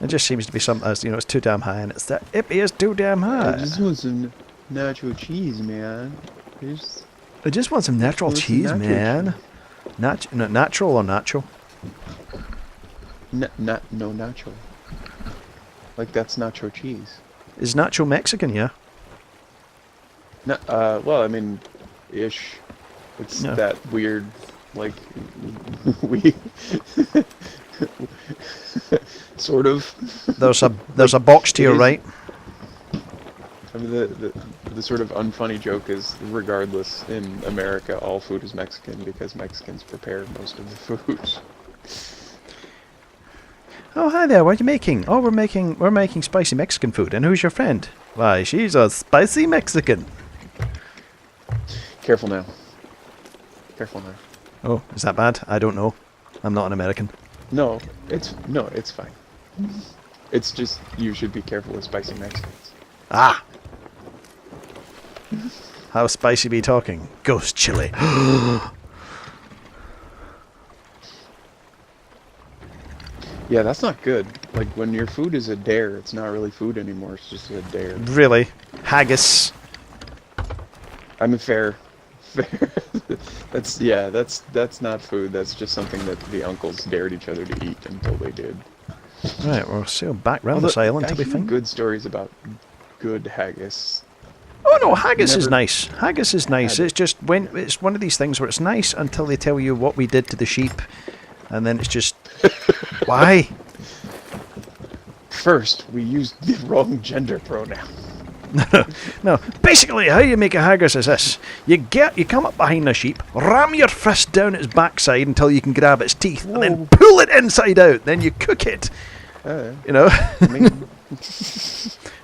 It just seems to be something that's, it's too damn high, and it's that hippie is too damn high. I just want some natural cheese, man. I just want some natural cheese, man. Natural or natural? No, natural. Like, that's nacho cheese. Is nacho Mexican, yeah? No, well, I mean, ish. It's that weird, like, we sort of. There's a box to your right. I mean, the sort of unfunny joke is, regardless, in America, all food is Mexican because Mexicans prepare most of the food. Oh, hi there. What are you making? Oh, we're making spicy Mexican food. And who's your friend? Why, she's a spicy Mexican. Careful now. Careful now. Oh, is that bad? I don't know. I'm not an American. No, it's fine. It's just you should be careful with spicy Mexicans. Ah. How spicy be talking? Ghost chili. Yeah, that's not good. Like, when your food is a dare, it's not really food anymore, it's just a dare. Really? Haggis. I mean, fair. That's not food, that's just something that the uncles dared each other to eat until they did. Right, we'll sail back round Although, this island I till we hear find. good stories about good haggis. Oh no, haggis is Never nice. Haggis is nice. had It's just when it's one of these things where it's nice until they tell you what we did to the sheep, and then it's just why? First, we used the wrong gender pronoun. No, basically how you make a haggis is this. You come up behind a sheep, ram your fist down its backside until you can grab its teeth, and then pull it inside out. Then you cook it. You know? I mean,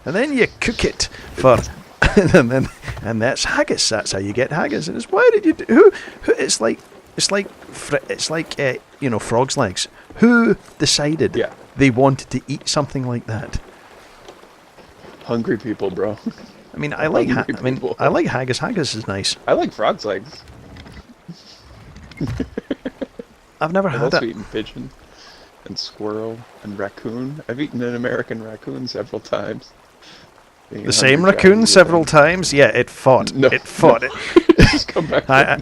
And then you cook it for and that's haggis. That's how you get haggis. And it's why did you do, who it's like you know, frog's legs. Who decided Yeah. they wanted to eat something like that? hungry people, bro. I mean, I like Hungry people. I like haggis. Haggis is nice. I like frog's legs. I've never I've had also it. eaten pigeon and squirrel and raccoon. I've eaten an American raccoon several times. Being The a same hungry raccoon guy, several times. Yeah, it fought. No. It fought. It. Just come back. I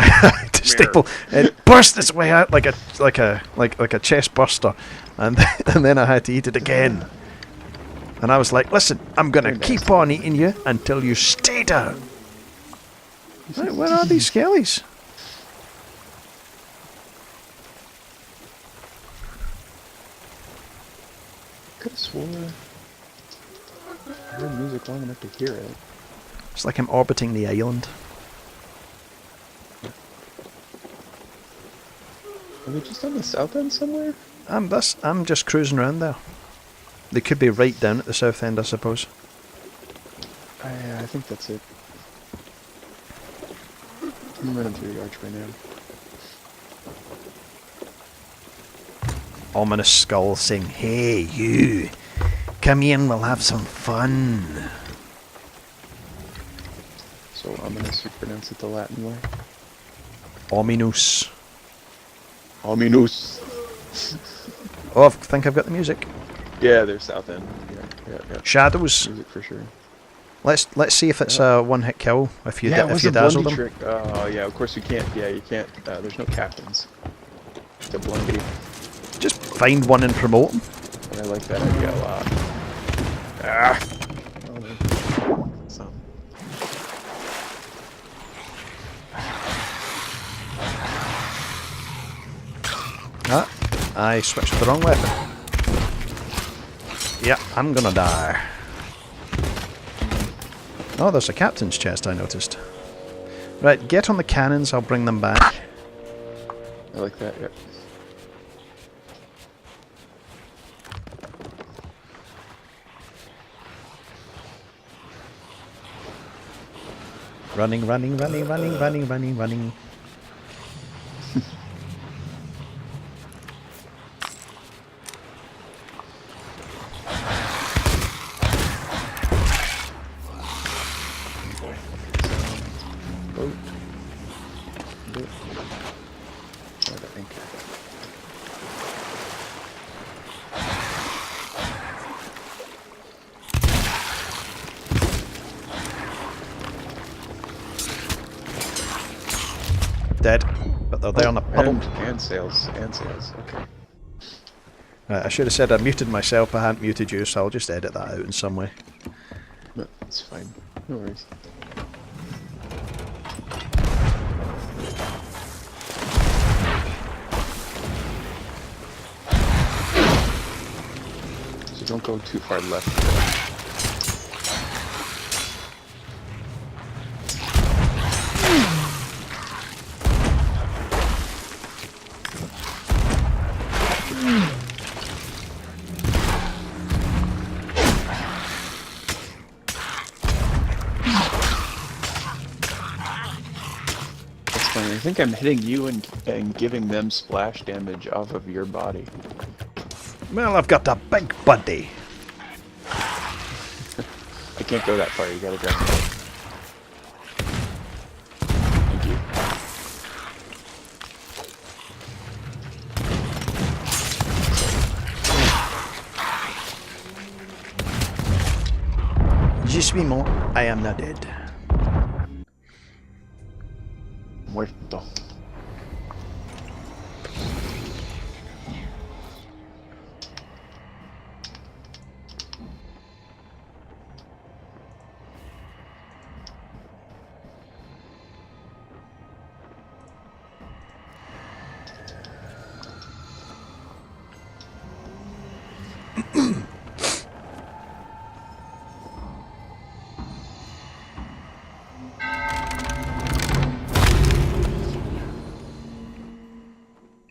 had to staple. It burst its way out like a chest burster, and then I had to eat it again. And I was like, "Listen, I'm gonna Very keep nasty. on eating you until you stay down." Right, where are these skellies? Could have swore I heard music long enough to hear it. It's like I'm orbiting the island. Are they just on the south end somewhere? I'm just cruising around there. They could be right down at the south end, I suppose. I think that's it. I'm running through the archway now. Ominous skull saying, "Hey, you, come in, we'll have some fun." So ominous, you pronounce it the Latin way. Ominous. Ominous. Oh, I think I've got the music. Yeah, they're south end. Yeah. Shadows. Music for sure. Let's see if it's a one-hit kill. If you Yeah, it was if you a dazzle blundy them. trick. Oh, yeah, of course you can't. Yeah, you can't. There's no captains. It's a blundy. Just find one and promote them. And I like that idea a lot. Ah! Oh, some. Ah, I switched to the wrong weapon. Yeah, I'm gonna die. Oh, there's a captain's chest I noticed. Right, get on the cannons, I'll bring them back. I like that, yeah. Running, running, running, running, running, running, running. Boat. Boat. Try to anchor. Dead. But they're there on a puddle. And sails. And sails. Okay. Right, I should have said I muted myself, I hadn't muted you, so I'll just edit that out in some way. No, it's fine. No worries. So don't go too far left. That's funny. I think I'm hitting you and giving them splash damage off of your body. Well, I've got a big buddy. I can't go that far. You gotta grab me. Thank you. Je suis mort, I am not dead. Muerto.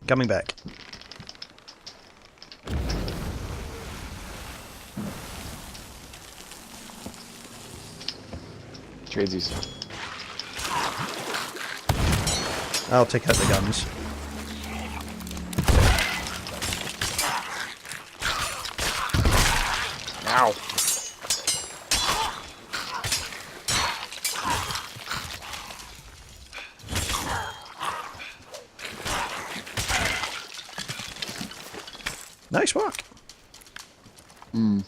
Coming back. Tradesies. I'll take out the guns. Ow. Nice work. Hmm.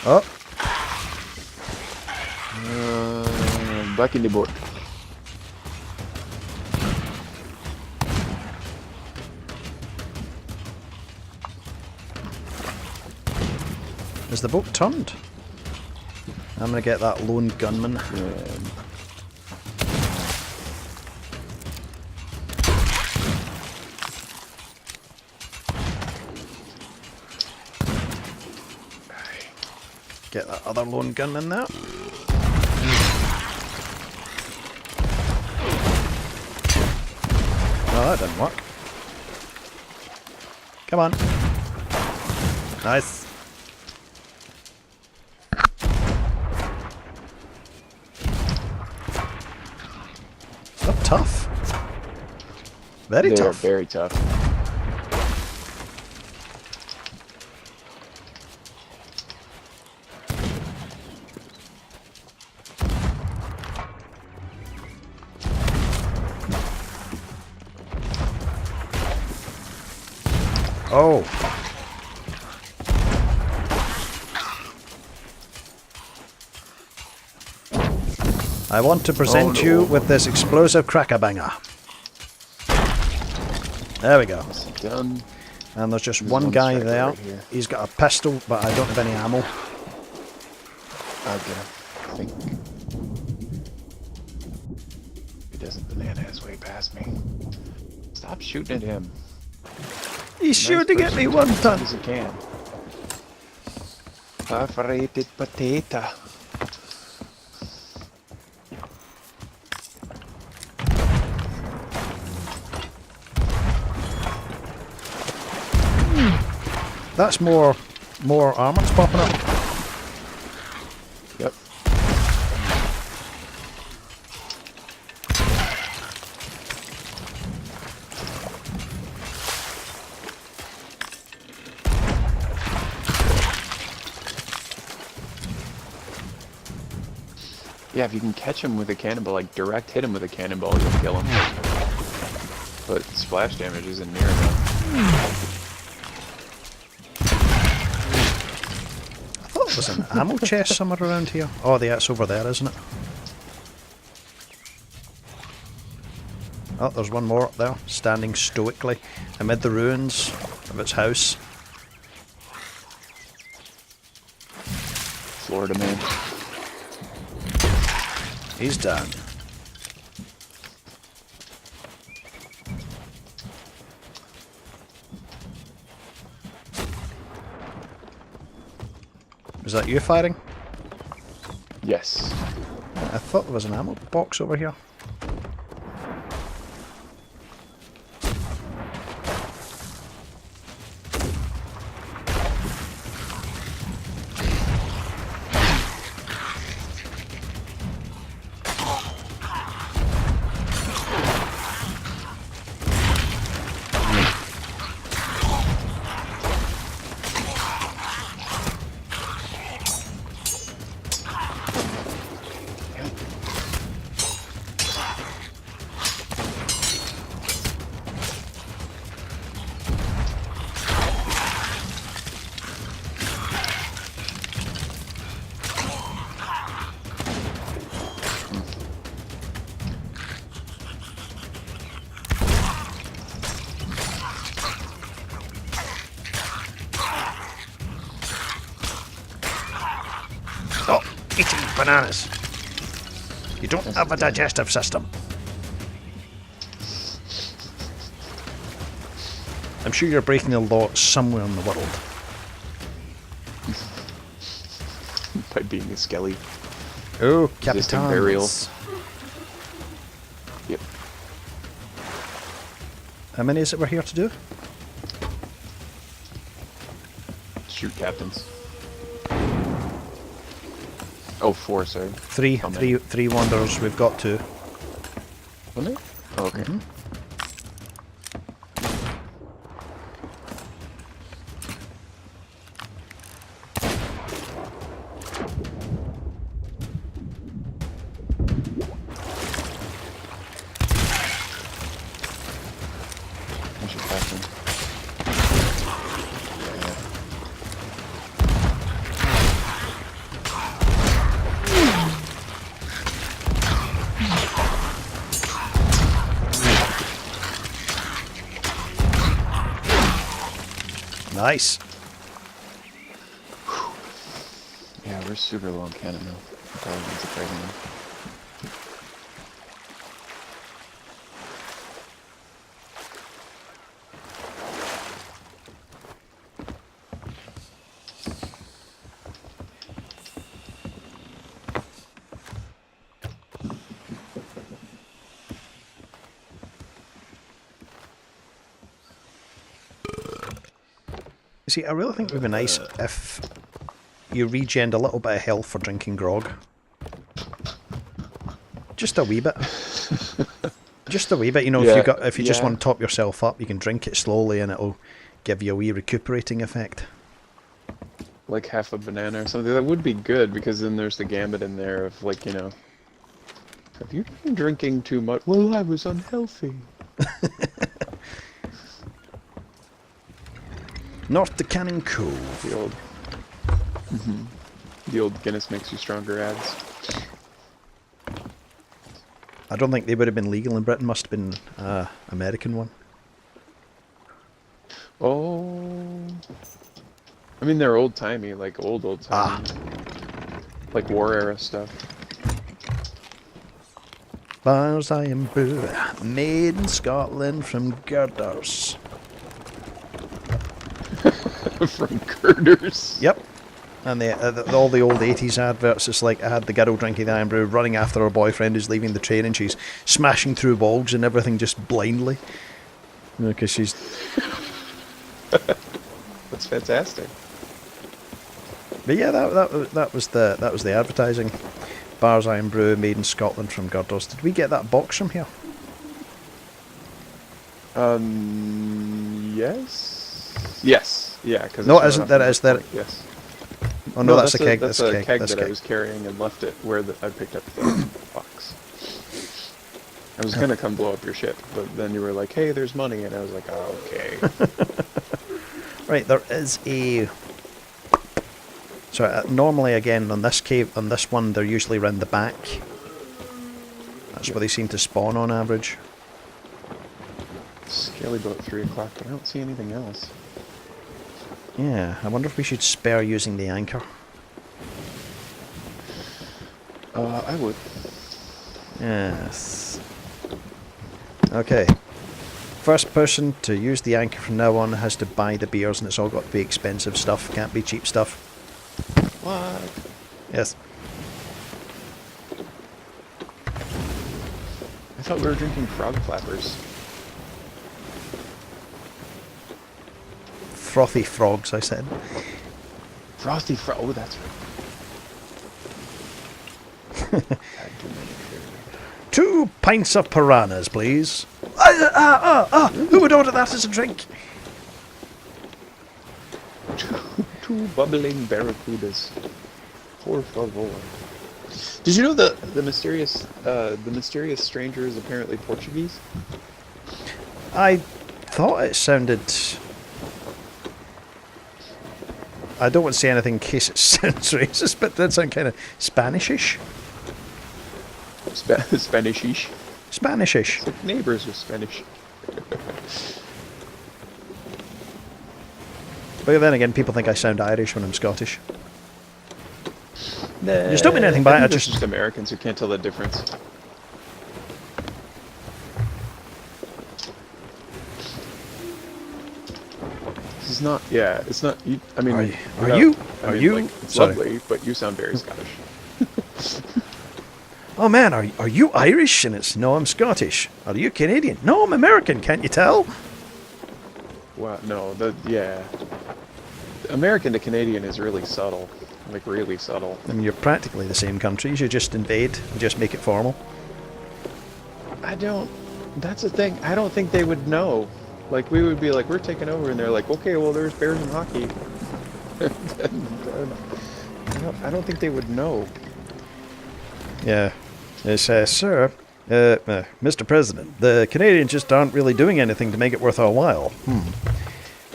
Oh, Back in the boat. is the boat turned? I'm gonna get that lone gunman. Get that other lone gunman there. Oh, that didn't work. Come on. Nice. Not tough. Very They're tough. very tough. Oh. I want to present Oh, no. you with this explosive cracker banger. There we go. Done. And there's just There's one one guy striker there. right here. He's got a pistol, but I don't have any ammo. I'll get him. I think he doesn't banana his way past me. Stop shooting at him. He's shooting at me one As ton. he can. Perforated potato. That's more armor's popping up. Yep. Yeah, if you can catch him with a cannonball, like direct hit him with a cannonball, you'll kill him. But splash damage isn't near enough. I thought there was an ammo chest somewhere around here. Oh, it's over there, isn't it? Oh, there's one more up there, standing stoically amid the ruins of its house. Florida man. He's done. Is that you firing? Yes. I thought there was an ammo box over here. Oh, eating bananas. You don't have a digestive system. I'm sure you're breaking the law somewhere in the world. By being a skelly. Oh, Resisting burial. capitans. Yep. How many is it we're here to do? Shoot captains. Oh, 4, sorry. Three wanderers. We've got 2. Wasn't it? Oh, okay. There's your captain. Nice. Yeah, we're super low on cannon now. Probably needs a fighting one. See, I really think it would be nice if you regened a little bit of health for drinking grog. Just a wee bit. Just a wee bit, you know, Yeah, if you just yeah. want to top yourself up, you can drink it slowly and it'll give you a wee recuperating effect. Like half a banana or something. That would be good, because then there's the gambit in there of, like, you know, have you been drinking too much? Well, I was unhealthy. North to Cannon Cove. The old... The old Guinness makes you stronger ads. I don't think they would have been legal in Britain, must have been American one. Oh... I mean, they're old-timey, like old-timey. Like war era stuff. Bars I am brew, made in Scotland from girders. From girders. Yep. And all the old 80s adverts, it's like I had the girl drinking the iron brew running after her boyfriend who's leaving the train and she's smashing through walls and everything just blindly. Because she's... That's fantastic. But yeah, that was the advertising. Bars Iron Brew, made in Scotland from girders. Did we get that box from here? Yes? Yes. Yeah, because... No, it isn't. That is that. Yes. Oh no, that's a keg. That's That's a keg That's that I was carrying and left it where I picked up the box. I was gonna come blow up your ship, but then you were like, "Hey, there's money," and I was like, "Oh, okay." Right, there is a... So normally, again, on this one, they're usually round the back. That's where they seem to spawn on average. Scaly boat 3 o'clock, but I don't see anything else. Yeah, I wonder if we should spare using the anchor. I would. Yes. Okay. First person to use the anchor from now on has to buy the beers, and it's all got to be expensive stuff. Can't be cheap stuff. What? Yes. I thought we were drinking frog flappers. Frothy frogs, I said. Frosty frog. Oh, that's right. 2 pints of piranhas, please. Who would order that as a drink? Two bubbling barracudas. Por favor. Did you know the mysterious stranger is apparently Portuguese? I thought it sounded... I don't want to say anything in case it sounds racist, but it did sound kind of Spanishish. Spanishish. Spanishish. It's like neighbors with Spanish. But then again, people think I sound Irish when I'm Scottish. Nah, You don't mean anything by it, I think it's just... just Americans who can't tell the difference. not. Yeah, it's not. I mean, Are you? Like, it's Sorry. lovely, but you sound very Scottish. Oh man, are you Irish? And it's no, I'm Scottish. Are you Canadian? No, I'm American. Can't you tell? Wow, no, yeah. American to Canadian is really subtle, like really subtle. I mean, you're practically the same countries. You just invade and just make it formal. That's the thing. I don't think they would know. Like, we would be like, we're taking over, and they're like, okay, well, there's bears and hockey. I don't think they would know. Yeah. It's, sir, Mr. President, the Canadians just aren't really doing anything to make it worth our while.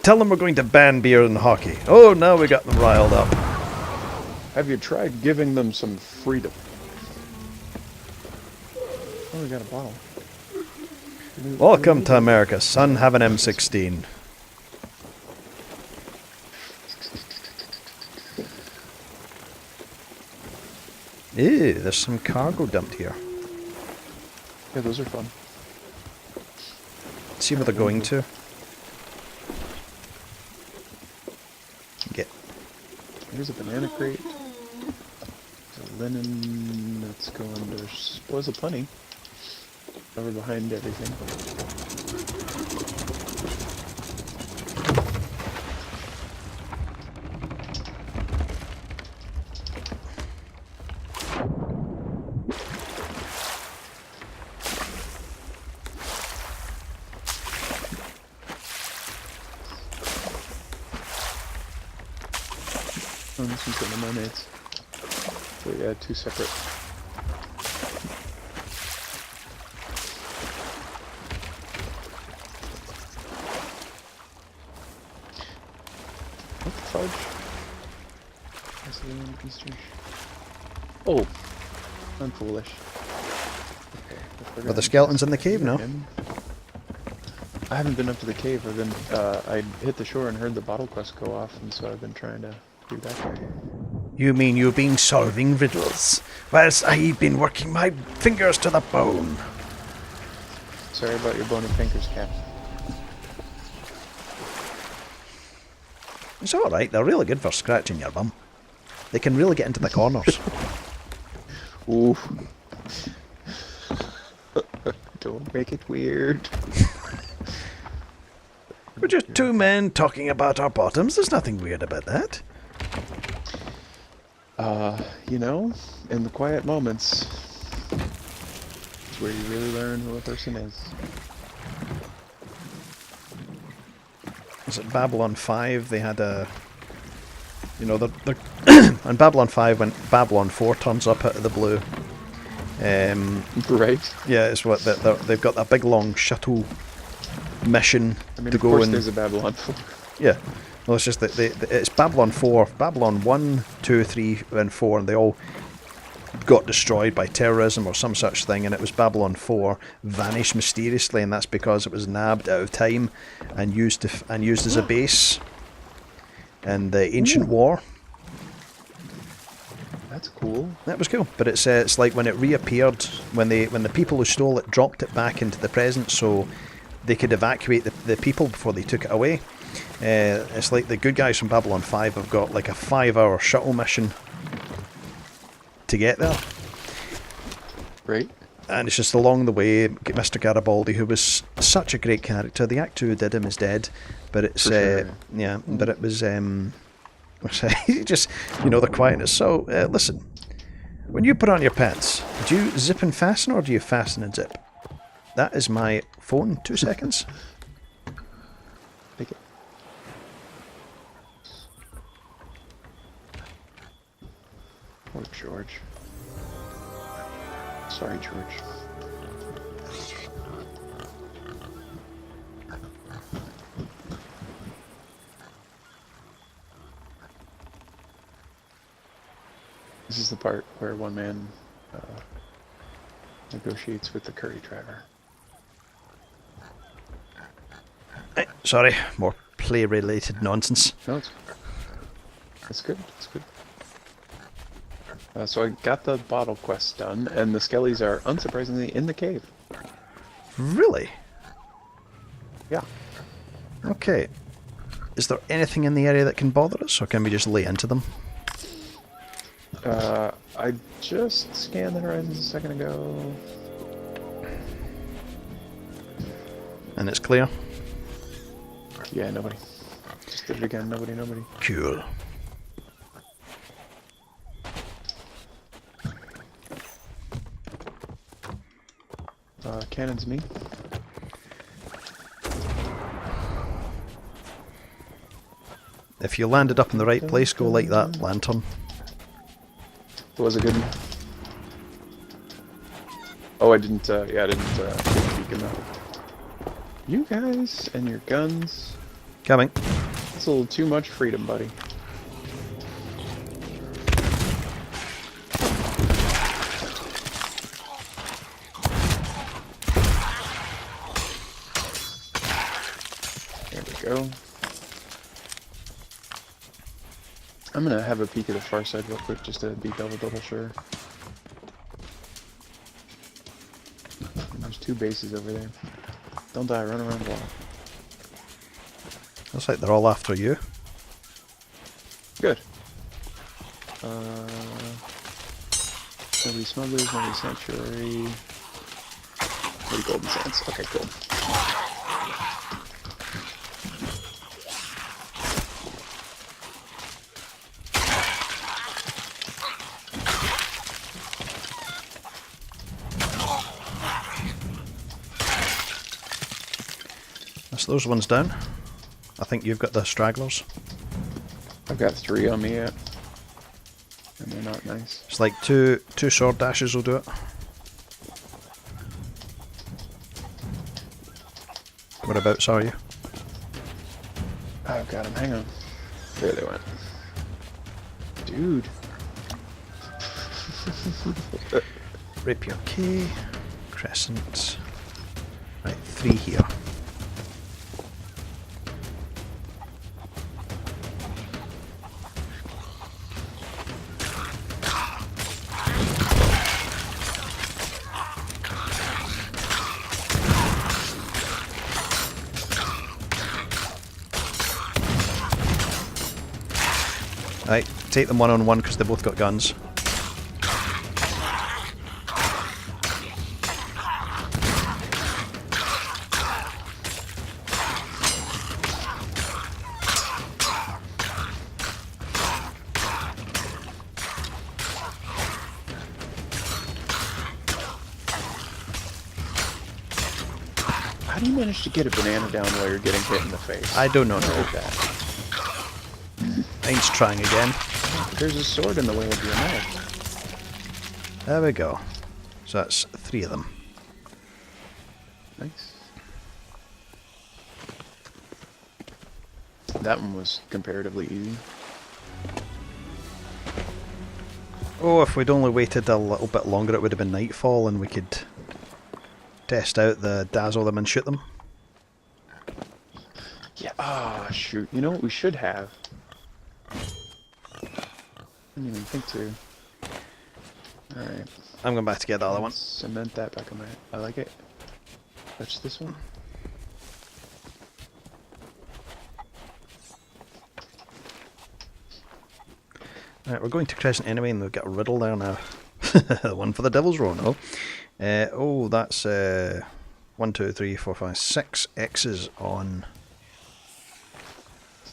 Tell them we're going to ban beer and hockey. Oh, now we got them riled up. Have you tried giving them some freedom? Oh, we got a bottle. Welcome to America, son. Have an M16. Ew, there's some cargo dumped here. Yeah, those are fun. See where they're going to. Get. Here's a banana crate. There's a linen that's going. There's plenty. Over behind everything. Oh, this one's got no mermaids. So yeah, two separate. What the fudge? Oh, I'm foolish. Okay, Are the skeletons in the cave now? I haven't been up to the cave. I've been. I hit the shore and heard the bottle quest go off, and so I've been trying to do that. You mean you've been solving riddles, whilst I've been working my fingers to the bone? Sorry about your bone and fingers, Cap. It's alright, they're really good for scratching your bum. They can really get into the corners. Ooh. Don't make it weird. We're just two men talking about our bottoms. There's nothing weird about that. You know, in the quiet moments, it's where you really learn who a person is. Was it Babylon 5? They had a... You know, they're on Babylon 5 when Babylon 4 turns up out of the blue. Right. Yeah, it's what they've got that big long shuttle mission I mean, to of go course and... there's a Babylon 4. Yeah. Well, it's just that it's Babylon 4, Babylon 1, 2, 3, and 4, and they all got destroyed by terrorism or some such thing, and it was Babylon 4 vanished mysteriously, and that's because it was nabbed out of time and used as a base in the Ancient War. That's cool. That was cool, but it's like when it reappeared, when the people who stole it dropped it back into the present, so they could evacuate the people before they took it away. It's like the good guys from Babylon 5 have got like a 5-hour shuttle mission to get there. Right. And it's just along the way, Mr. Garibaldi, who was such a great character, the actor who did him is dead, but it's, sure. yeah, but it was, just, you know, the quietness. So, listen, when you put on your pants, do you zip and fasten or do you fasten and zip? That is my phone, 2 seconds. Take it. Poor George. Sorry, George. This is the part where one man negotiates with the curry driver. Sorry, more play-related nonsense. No, that's good. That's good. So I got the bottle quest done, and the skellies are unsurprisingly in the cave. Really? Yeah. Okay. Is there anything in the area that can bother us, or can we just lay into them? I just scanned the horizons a second ago. And it's clear? Yeah, nobody. Just did it again, nobody. Cool. Cannon's me. If you landed up in the right place, go like that, lantern. It was a good one. Oh, I didn't, take a peek enough. You guys and your guns. Coming. That's a little too much freedom, buddy. There we go. I'm gonna have a peek at the far side real quick just to be double sure. There's 2 bases over there. Don't die, run around the wall. Looks like they're all after you. Good. Nobody smugglers, nobody sanctuary. Nobody golden sands. Okay, cool. So those ones down. I think you've got the stragglers. I've got 3 on me yet. And they're not nice. It's like two sword dashes will do it. Whereabouts are you? I've got them, hang on. There they went. Dude. Rapier key. Crescent. Right, 3 here. Right, take them one-on-one because they both got guns. How do you manage to get a banana down while you're getting hit in the face? I don't know. Like that. Mine's trying again. There's a sword in the way of your knife. There we go. So that's 3 of them. Nice. That one was comparatively easy. Oh, if we'd only waited a little bit longer it would have been nightfall and we could test out the dazzle them and shoot them. Yeah, ah, shoot. You know what we should have? I didn't even think to. Alright. I'm going back to get the other one. Cement that back on my... I like it. Touch this one. Right, we're going to Crescent anyway and we've got a riddle there now. One for the Devil's Row, no? Oh, that's 1, 2, 3, 4, 5, 6 X's on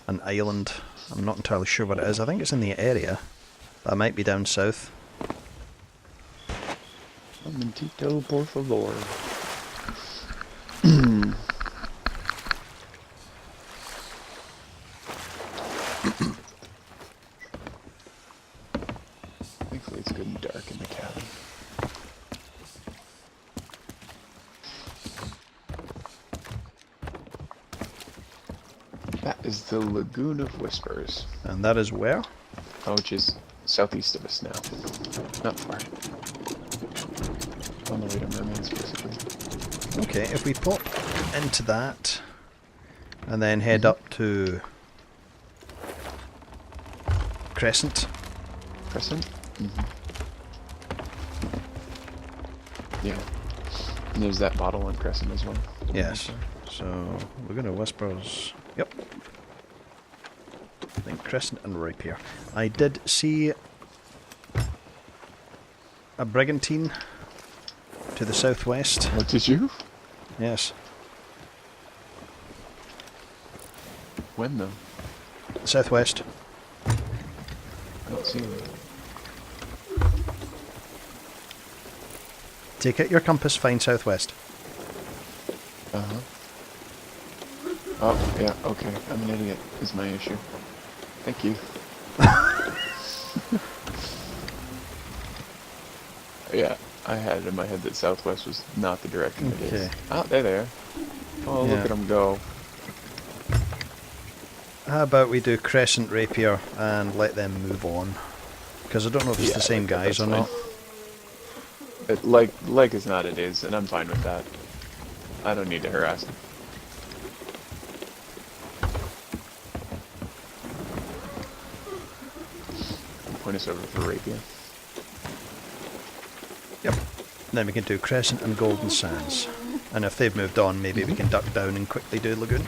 an island. I'm not entirely sure what it is. I think it's in the area. That might be down south. Momentito, por favor. Thankfully it's good and dark in the cabin. That is the Lagoon of Whispers. And that is where? Oh, which is southeast of us now. Not far. On the way to Mermaids, basically. Okay, if we pop into that and then head up to Crescent. Crescent? Yeah. And there's that bottle on Crescent as well. Yes. So we're going to Whispers. Yep. crescent and rapier. I did see a brigantine to the southwest. What did you? Yes. When though? Southwest. I don't see them. Take out your compass, find southwest. Uh-huh. Oh, yeah, okay. I'm an idiot, is my issue. Thank you. Yeah, I had it in my head that southwest was not the direction it is. Oh, there they are. Oh, Yeah. look at them go. How about we do crescent rapier and let them move on? Because I don't know if it's Yeah, the same guys or that's not. Like is not it is, and I'm fine with that. I don't need to harass them. Point us over for rapier. Yep. Then we can do crescent and golden sands. And if they've moved on, maybe we can duck down and quickly do lagoon.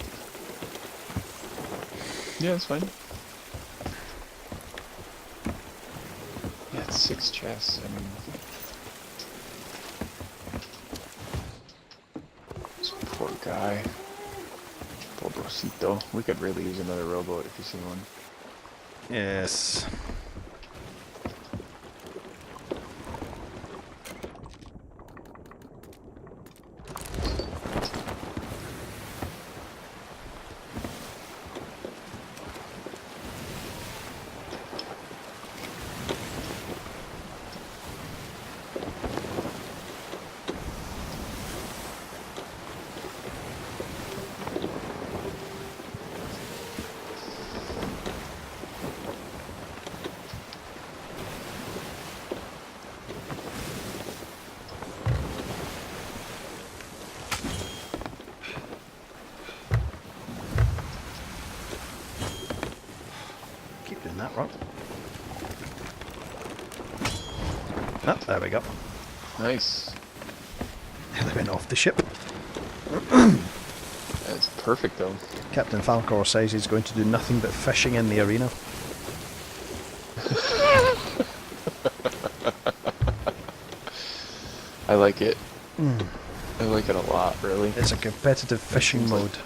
Yeah, that's fine. Yeah, it's 6 chests. I mean, this poor guy. Pobrosito. We could really use another rowboat if you see one. Yes. Keep doing that, right? Oh, there we go. Nice. They went off the ship. That's perfect though. Captain Falcor says he's going to do nothing but fishing in the arena. I like it. I like it a lot, really. It's a competitive fishing seems like- mode.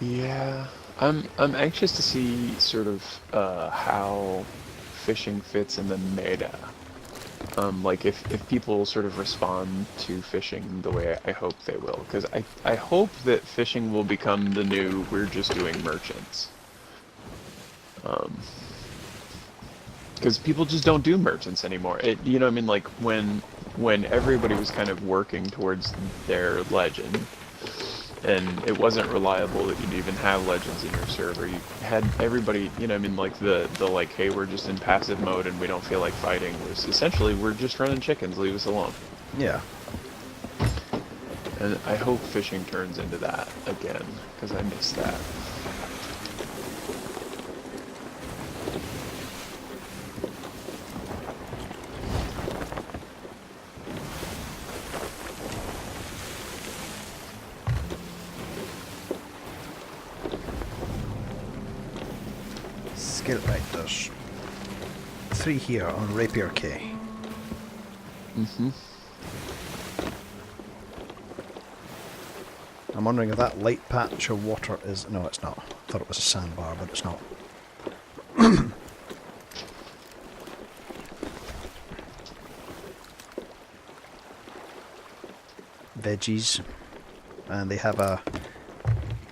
Yeah, I'm anxious to see sort of how fishing fits in the meta. Like if people sort of respond to fishing the way I hope they will, because I hope that fishing will become the new we're just doing merchants. Because people just don't do merchants anymore. You know what I mean? Like when everybody was kind of working towards their legend, and it wasn't reliable that you'd even have legends in your server. You had everybody, you know what I mean, like the like, hey, we're just in passive mode and we don't feel like fighting, was essentially we're just running chickens, leave us alone. Yeah. And I hope fishing turns into that again, because I miss that. Skill right, there's 3 here on Rapier K. Mm-hmm. I'm wondering if that light patch of water is... No, it's not. I thought it was a sandbar, but it's not. Veggies. And they have a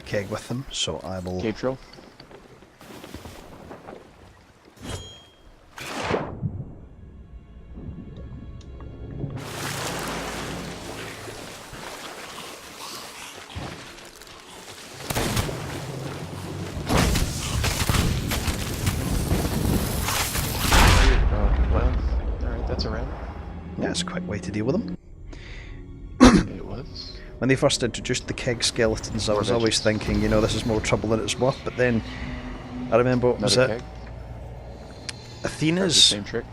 keg with them, so I will... Cape Trail? Well, alright, that's a round. Yeah, it's a quick way to deal with them. It was. When they first introduced the keg skeletons, I More was always veggies. thinking, you know, this is more trouble than it's worth, but then I remember, what was Another it? keg? Tried the Athena's? same trick.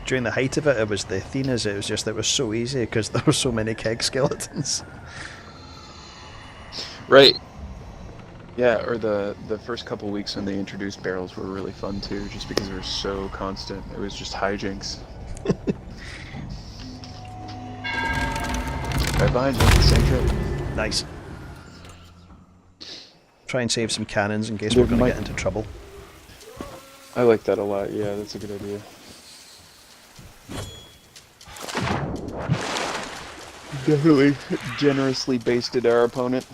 During the height of it, it was the Athena's, it was just, it was so easy because there were so many keg skeletons. Right. Yeah, or the first couple weeks when they introduced barrels were really fun too, just because they were so constant. It was just hijinks. Right behind you, same trip. Nice. Try and save some cannons in case There we're going to might- get into trouble. I like that a lot. Yeah, that's a good idea. Definitely generously basted our opponent.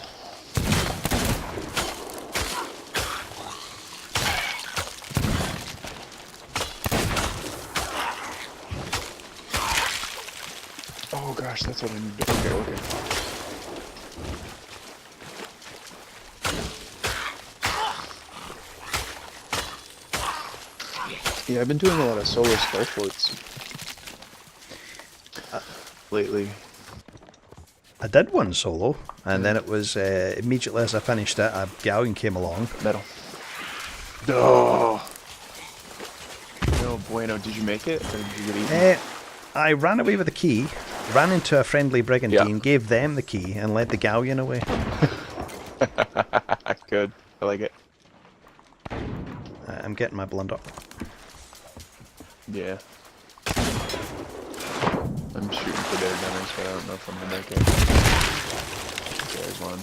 Oh gosh, that's what I need to do. Okay. Yeah, I've been doing a lot of solo stealth floats lately. I did one solo, and then it was immediately as I finished it, a galleon came along. Metal. Oh. No bueno. Did you make it, or did you get eaten? I ran away with the key, ran into a friendly brigantine, Yeah. gave them the key, and led the galleon away. Good. I like it. I'm getting my blunder. Yeah. I'm shooting for their gunners, but I don't know if I'm gonna make it. There's one.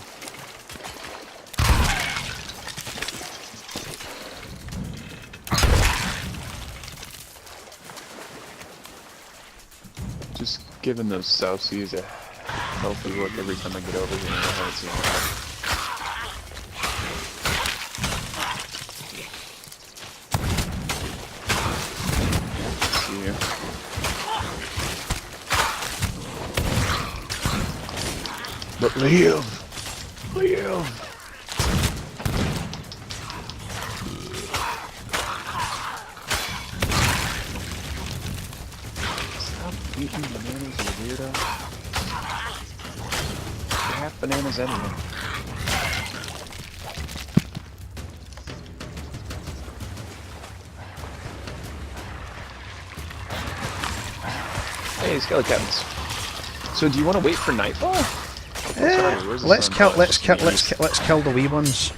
Just giving those South Seas a healthy look every time I get over here. I haven't seen that. See you. But live! Live! Stop eating bananas, you weirdo. You have bananas anyway. Hey, skeletons. So do you want to wait for nightfall? Sorry, where's the Let's sun? kill. Oh, Let's it's kill. just- Let's kill the wee ones.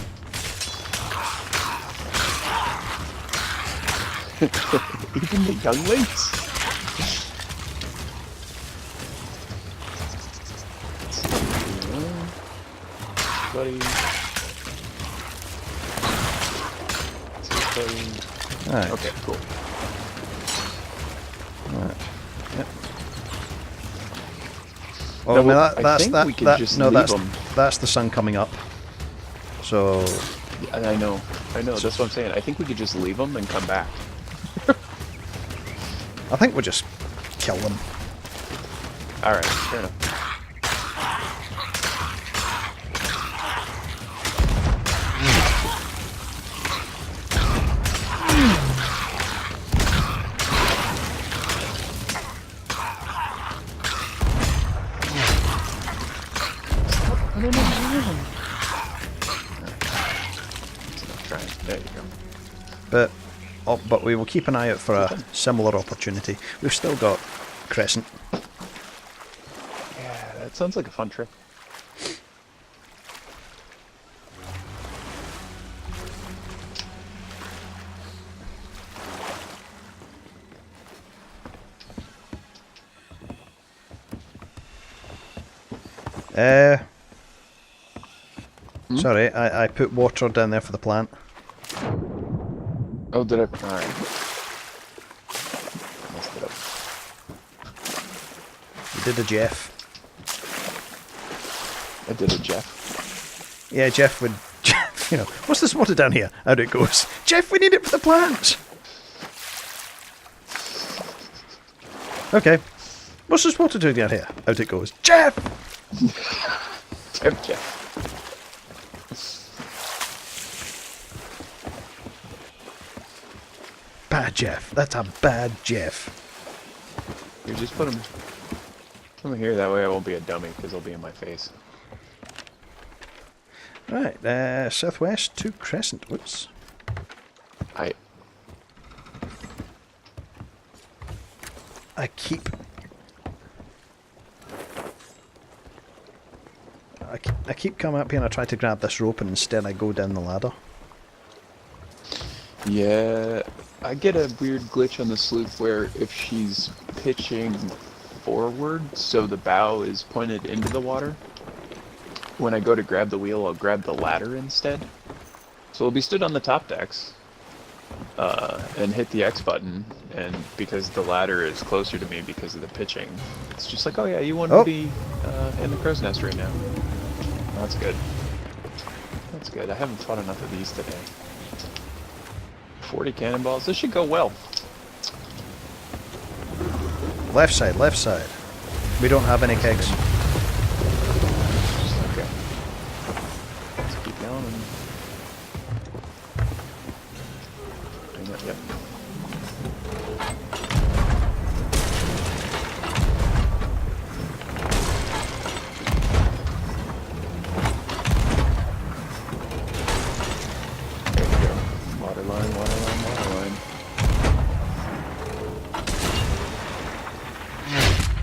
Even the younglings? Buddy. Alright. Okay, cool. Alright. Yep. No, Well, well, I that's think that. we could That just no, leave that's 'em. that's the sun coming up. So Yeah, I know. That's what I'm saying. I think we could just leave them and come back. I think we'll just kill them. Alright, fair enough. There you go. But we will keep an eye out for a similar opportunity. We've still got Crescent. Yeah, that sounds like a fun trip. Sorry, I put water down there for the plant. Oh, did I? Alright. Messed it up. You did a Jeff. I did it, Jeff. Yeah, Jeff would. Jeff, you know, what's this water down here? Out it goes. Jeff, we need it for the plants. Okay. What's this water doing down here? Out it goes. Jeff. Jeff. Bad Jeff. That's a bad Jeff. You just put them here. That way I won't be a dummy because they'll be in my face. Right, southwest to Crescent. Whoops. I I keep coming up here and I try to grab this rope and instead I go down the ladder. Yeah, I get a weird glitch on the sloop where if she's pitching forward, so the bow is pointed into the water, when I go to grab the wheel, I'll grab the ladder instead. So we'll be stood on the top decks, and hit the X button, and because the ladder is closer to me because of the pitching, it's just like, oh yeah, you want to be in the crow's nest right now. That's good. That's good. I haven't fought enough of these today. 40 cannonballs. This should go well. Left side, left side. We don't have any kegs. Okay. Let's keep going. Yep. There we go. Water line, water line, water line.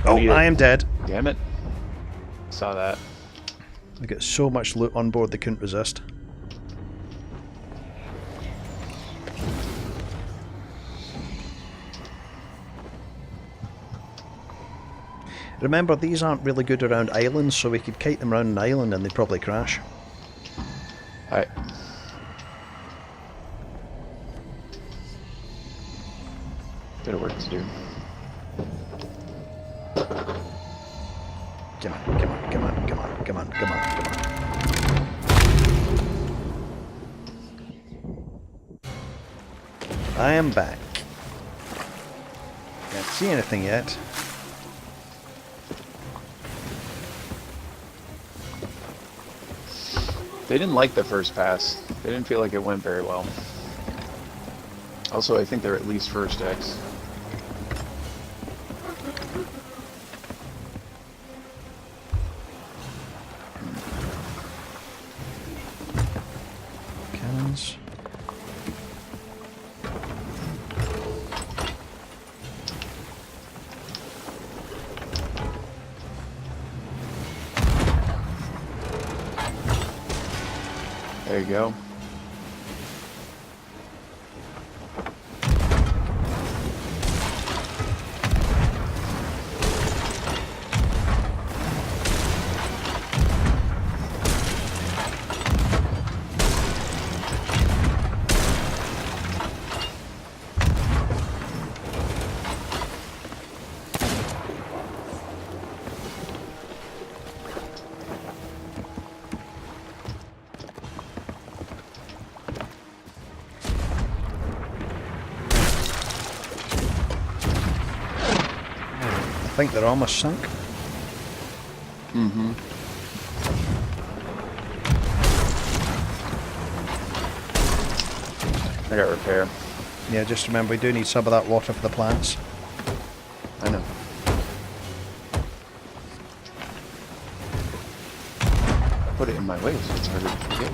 Oh, I am dead. Damn it. Saw that. I got so much loot on board they couldn't resist. Remember, these aren't really good around islands, so we could kite them around an island and they'd probably crash. Alright. Bit of work to do. Come on, come on, come on, come on, come on, come on, come on. I am back. Can't see anything yet. They didn't like the first pass. They didn't feel like it went very well. Also, I think they're at least first X. Cannons. There you go. I think they're almost sunk. Mm-hmm. I got repair. Yeah, just remember we do need some of that water for the plants. I know. Put it in my way so it's harder to forget.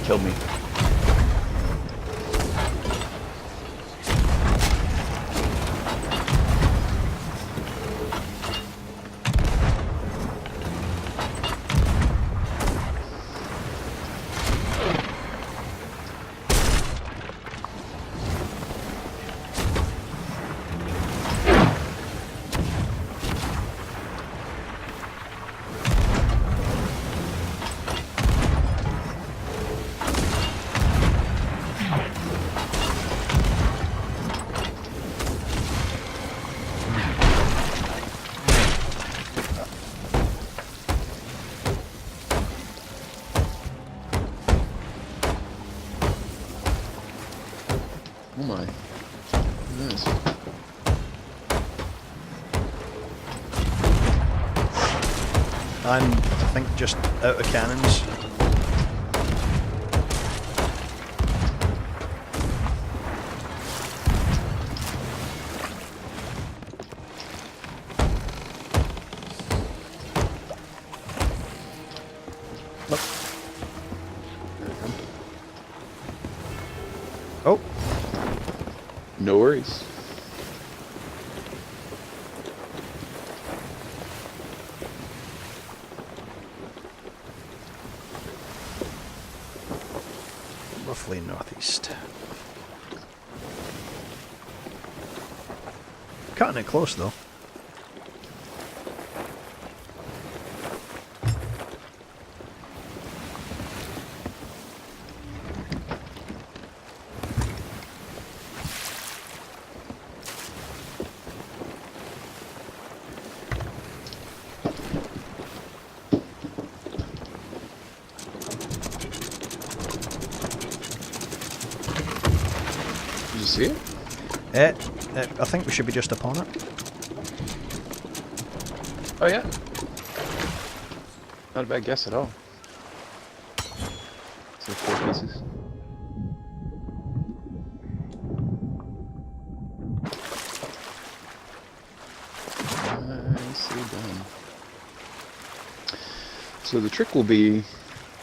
Killed me. Oh my. Nice. I'm, I think, just out of cannons. Oh, No worries. roughly northeast. Cutting it close though. Did you see it? I think we should be just upon it. Oh yeah. Not a bad guess at all. So 4 pieces. Nicely done. So the trick will be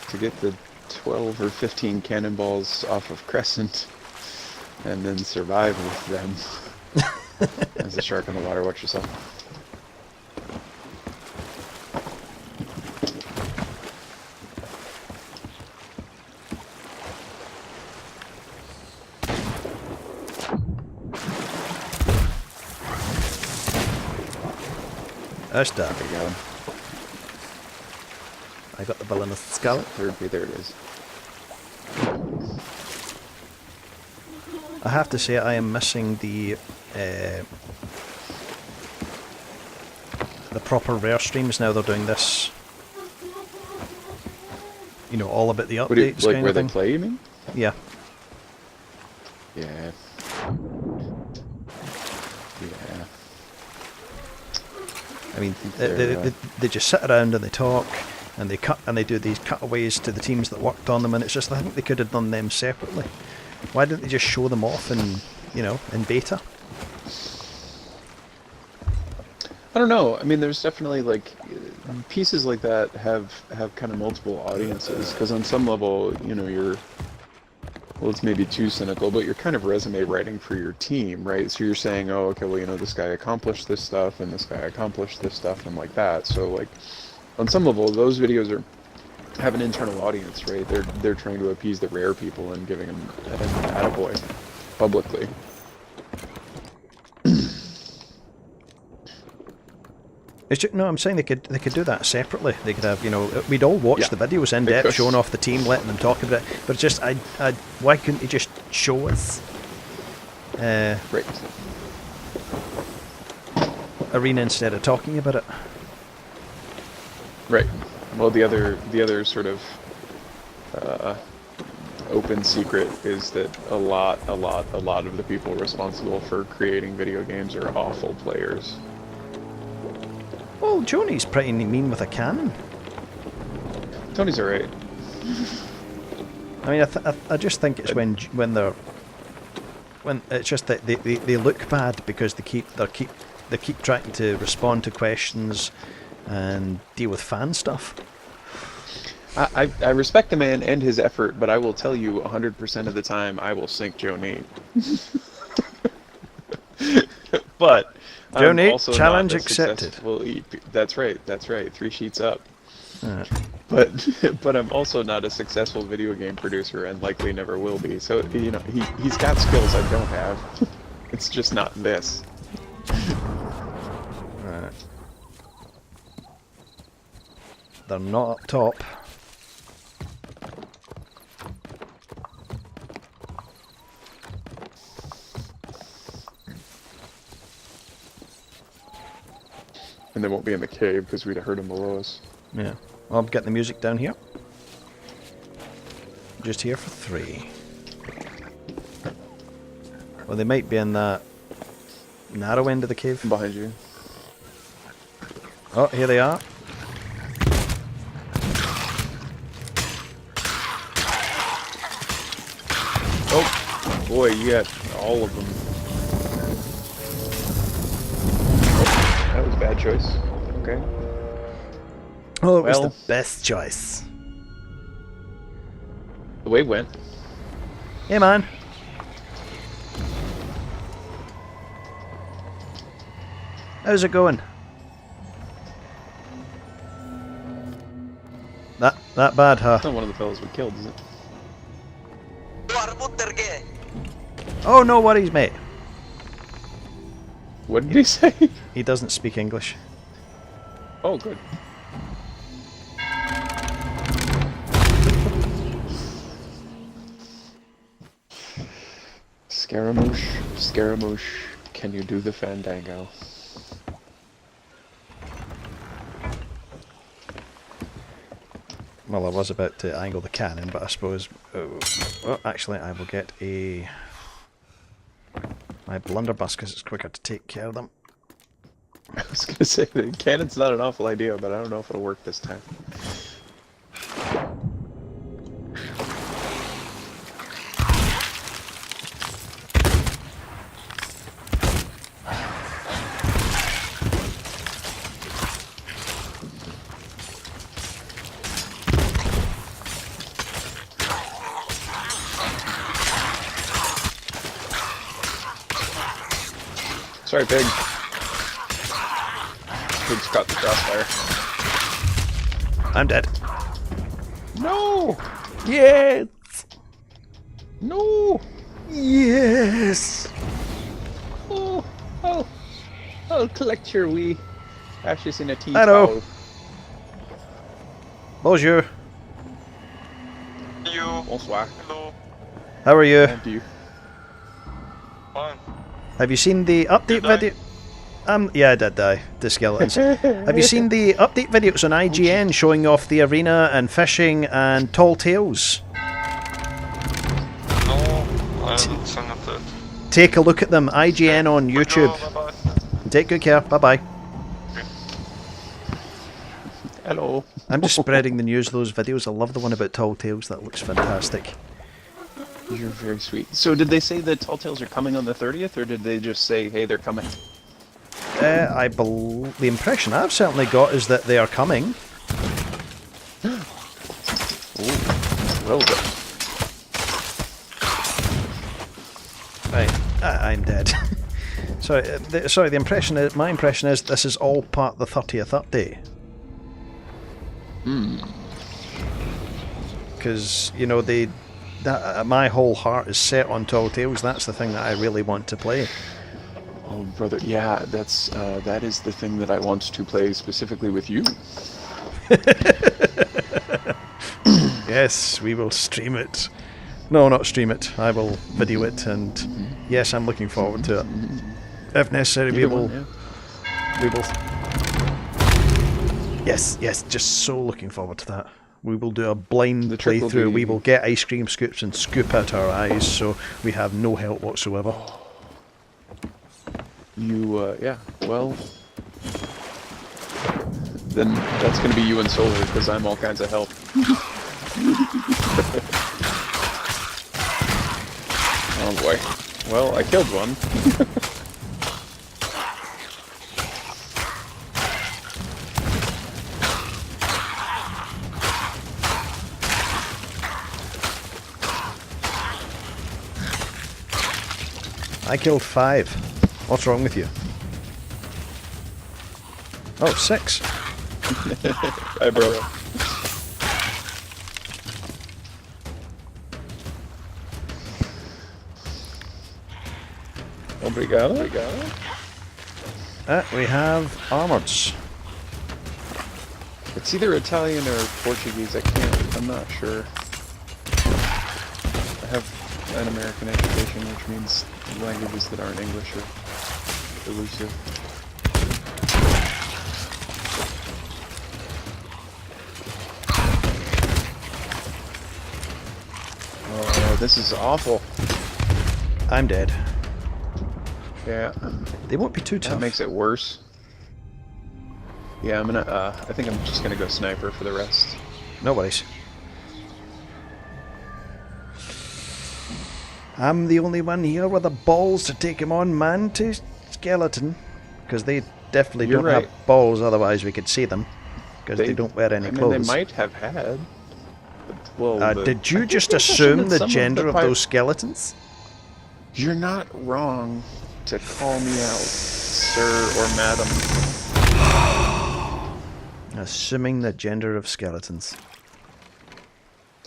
to get the 12 or 15 cannonballs off of Crescent and then survive with them. As a shark in the water, watch yourself. That's done. There you go. I got the villainous skull. There it is. I have to say I am missing the proper rare streams now. They're doing this, you know, all about the What do you, updates like kind where of they thing. play, you mean? Yeah. Yeah. Yeah. I mean, They're, they just sit around and they talk, and they cut and they do these cutaways to the teams that worked on them, and it's just I think they could have done them separately. Why didn't they just show them off in, you know, in beta? I don't know. I mean, there's definitely like pieces like that have kind of multiple audiences because on some level, you know, you're well, it's maybe too cynical, but you're kind of resume writing for your team, right? So you're saying, oh, okay, well, you know, this guy accomplished this stuff and this guy accomplished this stuff and like that. So like on some level, those videos have an internal audience, right? They're trying to appease the rare people and giving them an attaboy publicly. It's just, no, I'm saying they could do that separately. They could have, you know, we'd all watch the videos in depth, showing off the team, letting them talk about it. But it's just, why couldn't he just show us? Right. Arena instead of talking about it. Right. Well, the other sort of open secret is that a lot of the people responsible for creating video games are awful players. Well, Joni's pretty mean with a cannon. Tony's alright. I mean, I just think it's when it's just that they look bad because they keep trying to respond to questions and deal with fan stuff. I respect the man and his effort, but I will tell you 100% of the time I will sink Joni. But Joni, challenge accepted. That's right. 3 sheets up. Right. But I'm also not a successful video game producer and likely never will be. So, you know, he's got skills I don't have. It's just not this. Right. They're not up top. And they won't be in the cave because we'd have heard them below us. Yeah. Well, I'm getting the music down here. Just here for 3. Well, they might be in that narrow end of the cave. Behind you. Oh, here they are. Oh, boy, you got all of them. That was a bad choice. Okay. Oh, it was the best choice. The way it went. Hey, man. How's it going? That bad, huh? It's not one of the fellows we killed, is it? Oh, no worries, mate. What did he say? He doesn't speak English. Oh, good. Scaramouche, Scaramouche, can you do the fandango? Well, I was about to angle the cannon, but I suppose... well, actually, I will get my blunderbuss, because it's quicker to take care of them. I was gonna say, the cannon's not an awful idea, but I don't know if it'll work this time. Sorry, pig. Pig's caught the crossfire. I'm dead. No! Yes! No! Yes! Oh, I'll collect your wee ashes in a tea Hello. towel. Bonjour. You. Bonsoir. Hello. How are you? And you. Fine. Have you seen the update Did I? video? Yeah, I did die. The skeletons. Have you seen the update videos on IGN showing off the arena and fishing and tall tales? No, I haven't seen it yet. Take a look at them. IGN on YouTube. Bye-bye. Take good care. Bye bye. Hello. I'm just spreading the news of those videos. I love the one about tall tales. That looks fantastic. You're very sweet. So did they say the Tall Tales are coming on the 30th, or did they just say, hey, they're coming? The impression I've certainly got is that they are coming. Oh, well done. Right, I'm dead. Sorry, my impression is this is all part of the 30th update. Because, you know, my whole heart is set on Tall Tales. That's the thing that I really want to play. Oh, brother, yeah, that is the thing that I want to play specifically with you. Yes, we will stream it. No, not stream it. I will video it, and yes, I'm looking forward to it. If necessary, we will. Yes, just so looking forward to that. We will do a blind The trick will playthrough. be- We will get ice cream scoops and scoop out our eyes, so we have no help whatsoever. You, yeah, well... Then that's gonna be you and Solar, because I'm all kinds of help. Oh boy. Well, I killed one. I killed 5. What's wrong with you? Oh, 6. Hi, bro. Obrigado. We have armoreds. It's either Italian or Portuguese, I'm not sure. I have an American education, which means languages that aren't English are elusive. Oh, this is awful. I'm dead. Yeah, They won't be too tough. that makes it worse. Yeah, I think I'm just gonna go sniper for the rest. No worries. I'm the only one here with the balls to take him on man to skeleton. Because they definitely You're don't right. have balls, otherwise we could see them. Because they don't wear any I mean, clothes. they might have had. But, well, Did you I just think assume the some gender of pirates- those skeletons? You're not wrong to call me out. sir or madam. Assuming the gender of skeletons.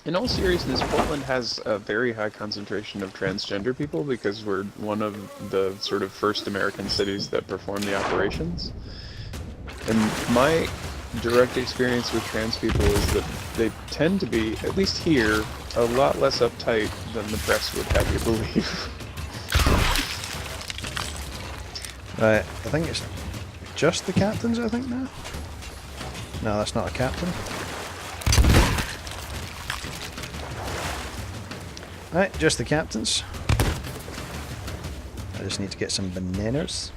In all seriousness, Portland has a very high concentration of transgender people because we're one of the sort of first American cities that perform the operations. And my direct experience with trans people is that they tend to be, at least here, a lot less uptight than the press would have you believe. Right, I think it's just the captains, I think, now. No, that's not a captain. Right, just the captains. I just need to get some bananas.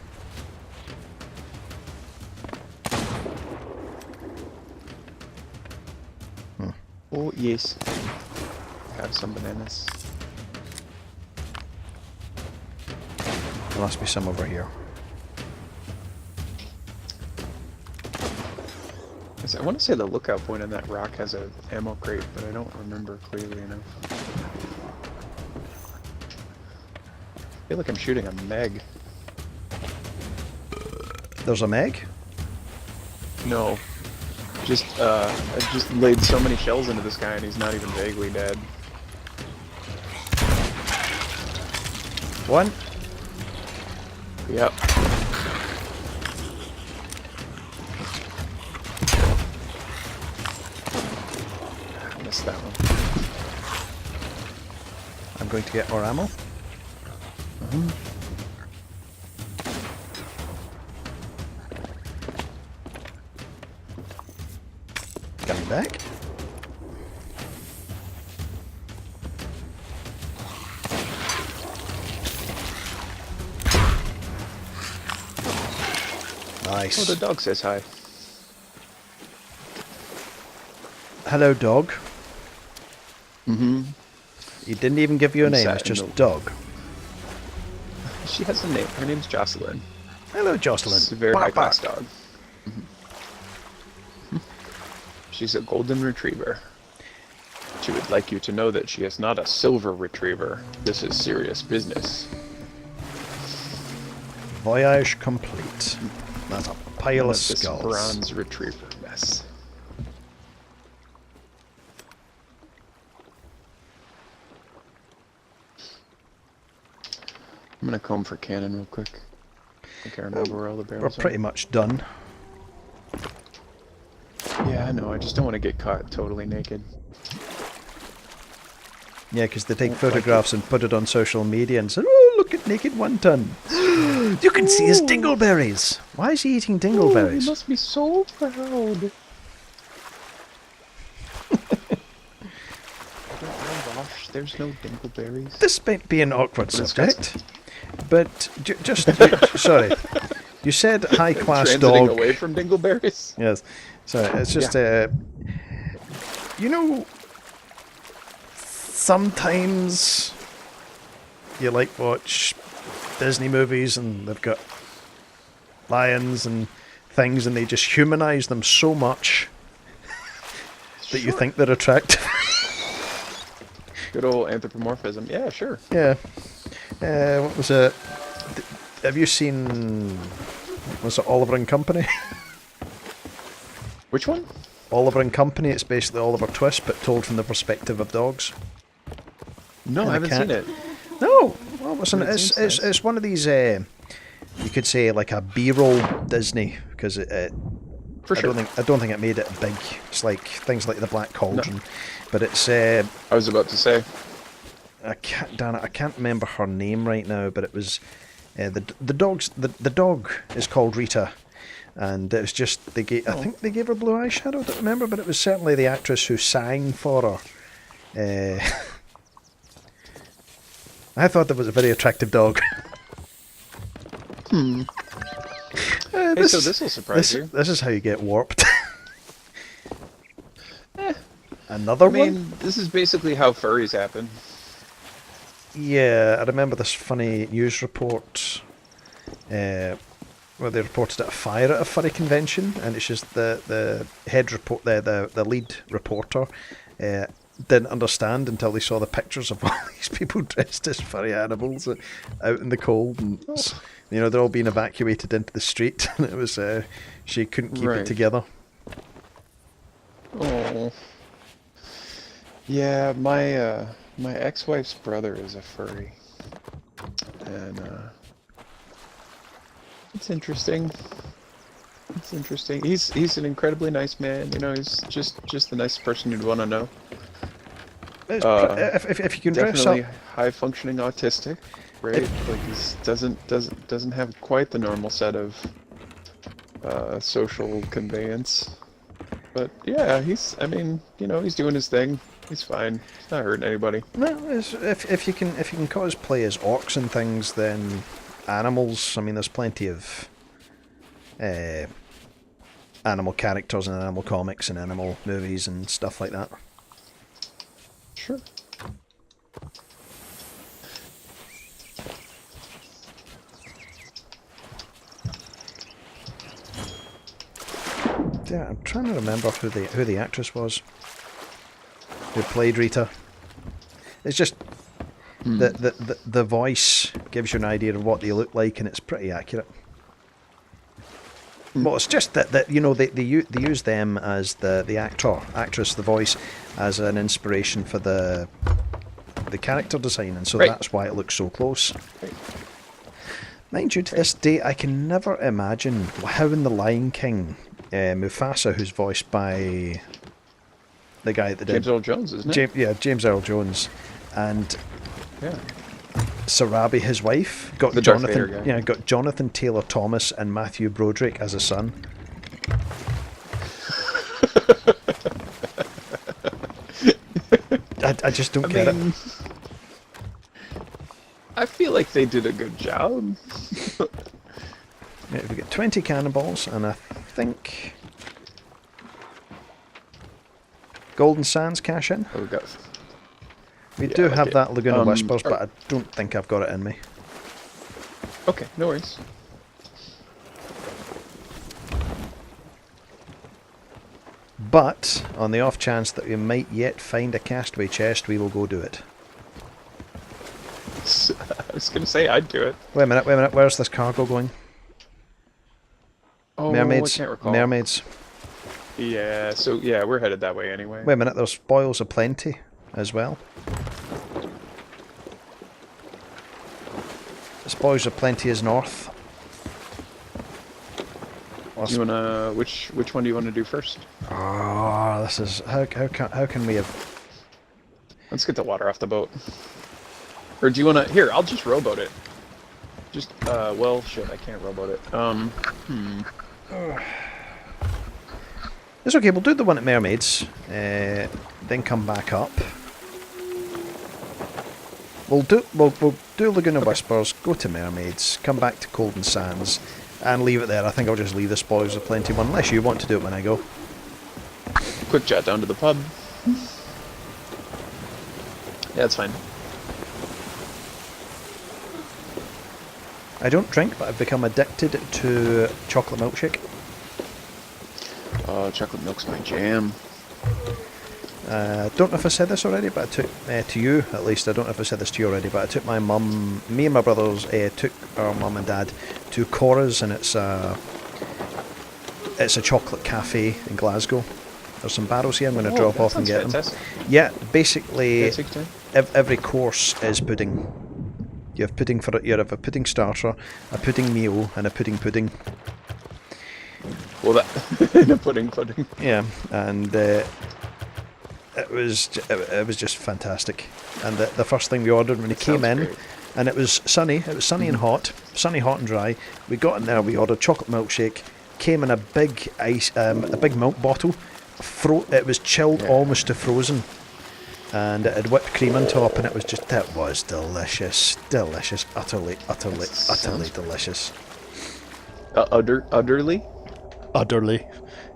Oh, yes. Have some bananas. There must be some over here. I want to say the lookout point on that rock has an ammo crate, but I don't remember clearly enough. I feel like I'm shooting a Meg. There's a Meg? No. I just laid so many shells into this guy and he's not even vaguely dead. One. Yep. I missed that one. I'm going to get more ammo. Coming back. Nice. Oh, the dog says hi. Hello, dog. Mm-hmm. He didn't even give you a name, Sat it's in just the- dog. She has a name. Her name's Jocelyn. Hello, Jocelyn. She's a very Bark, high-class bark. dog. She's a golden retriever. She would like you to know that she is not a silver retriever. This is serious business. Voyage complete. That's a pile None of of this skulls. bronze retriever mess. I'm gonna comb for cannon real quick. I can't remember where all the barrels We're pretty much done. Yeah, I know. I just don't want to get caught totally naked. Yeah, because they take Like photographs and put it on social media and say, "Oh, look at naked Oneton. You can see his dingleberries. Why is he eating Oh, dingleberries?" he must be so proud. Oh gosh, there's no dingleberries. This might be an awkward But it's subject, but just sorry. You said high class Transiting dog. away from dingleberries. Yes. So it's just you know, sometimes you like watch Disney movies and they've got lions and things and they just humanize them so much that you think they're attractive. Good old anthropomorphism. Yeah, sure. Yeah. What was it? Have you seen? Was it Oliver and Company? Which one? Oliver and Company. It's basically Oliver Twist, but told from the perspective of dogs. No, And I haven't cat. seen it. No, well, listen, It it's, seems it's, nice. it's one of these, you could say, like a B-roll Disney, because For sure. I don't think it made it big. It's like things like the Black Cauldron, but it's I was about to say. I can't remember her name right now, but it was the dog is called Rita, and it was just I think they gave her blue eyeshadow. I don't remember, but it was certainly the actress who sang for her. I thought that was a very attractive dog. Hey, so this will surprise you. This is how you get warped. Another I one? mean, this is basically how furries happen. Yeah, I remember this funny news report where they reported a fire at a furry convention, and it's just the head report, the lead reporter didn't understand until they saw the pictures of all these people dressed as furry animals out in the cold, and you know, they're all being evacuated into the street, and it was she couldn't keep it Right. together. Oh. Yeah, my ex-wife's brother is a furry, and it's interesting. It's interesting. He's an incredibly nice man. You know, he's just the nicest person you'd want to know. It's if you can dress Definitely up, high functioning autistic, right? Like he doesn't have quite the normal set of social conveyance. But yeah, I mean, you know, he's doing his thing. He's fine. He's not hurting anybody. no, if you can cosplay as orcs and things, then animals. I mean, there's plenty of animal characters in animal comics and animal movies and stuff like that. Sure. Yeah, I'm trying to remember who the actress was who played Rita. It's just the voice gives you an idea of what they look like, and it's pretty accurate. Well, it's just that you know they use them as the actress, the voice, as an inspiration for the character design, and so Right. that's why it looks so close. Right. Mind you, to this day, I can never imagine how in The Lion King, Mufasa, who's voiced by the guy that did James Earl Jones, isn't it? James Earl Jones, and Yeah. Sarabi, his wife, got The Darth Vader guy. got Jonathan Taylor Thomas and Matthew Broderick as a son. I just don't get it. I feel like they did a good job. Yeah, we get 20 cannonballs, and I think Golden Sands cash in. Oh, we got. We Yeah, do have okay. that Laguna Whispers, are- but I don't think I've got it in me. Okay, no worries. But on the off chance that we might yet find a castaway chest, we will go do it. I was gonna say I'd do it. Wait a minute. Where's this cargo going? Oh, Mermaids. I can't recall. Mermaids. Yeah. So yeah, we're headed that way anyway. Wait a minute. There's spoils aplenty as well. Spoils aplenty is north. Do you wanna which one do you want to do first? Oh, this is how can we have? Let's get the water off the boat. Or do you wanna? Here, I'll just rowboat it. Just well, shit, I can't rowboat it. It's okay. We'll do the one at Mermaids, then come back up. We'll do Laguna Whispers, go to Mermaids, come back to Golden Sands, and leave it there. I think I'll just leave the spoils of plenty one, unless you want to do it when I go. Quick chat down to the pub. Yeah, it's fine. I don't drink, but I've become addicted to chocolate milkshake. Chocolate milk's my jam. Don't know if I said this already, but I took to you at least. I don't know if I said this to you already, but I took my mum, me and my brothers took our mum and dad to Cora's, and it's a chocolate cafe in Glasgow. There's some barrels here. I'm going to drop off and get them. Yeah, basically Yeah, take your time. every course is pudding. You have pudding for it. You have a pudding starter, a pudding meal, and a pudding. Well, that in a pudding. Yeah, and it was just fantastic. And the first thing we ordered when we came in, Great. and it was sunny. It was sunny and hot, hot and dry. We got in there. We ordered chocolate milkshake. Came in a big a big milk bottle. It was chilled almost to frozen, and it had whipped cream on top, and it was delicious, utterly delicious. Utterly? Utterly,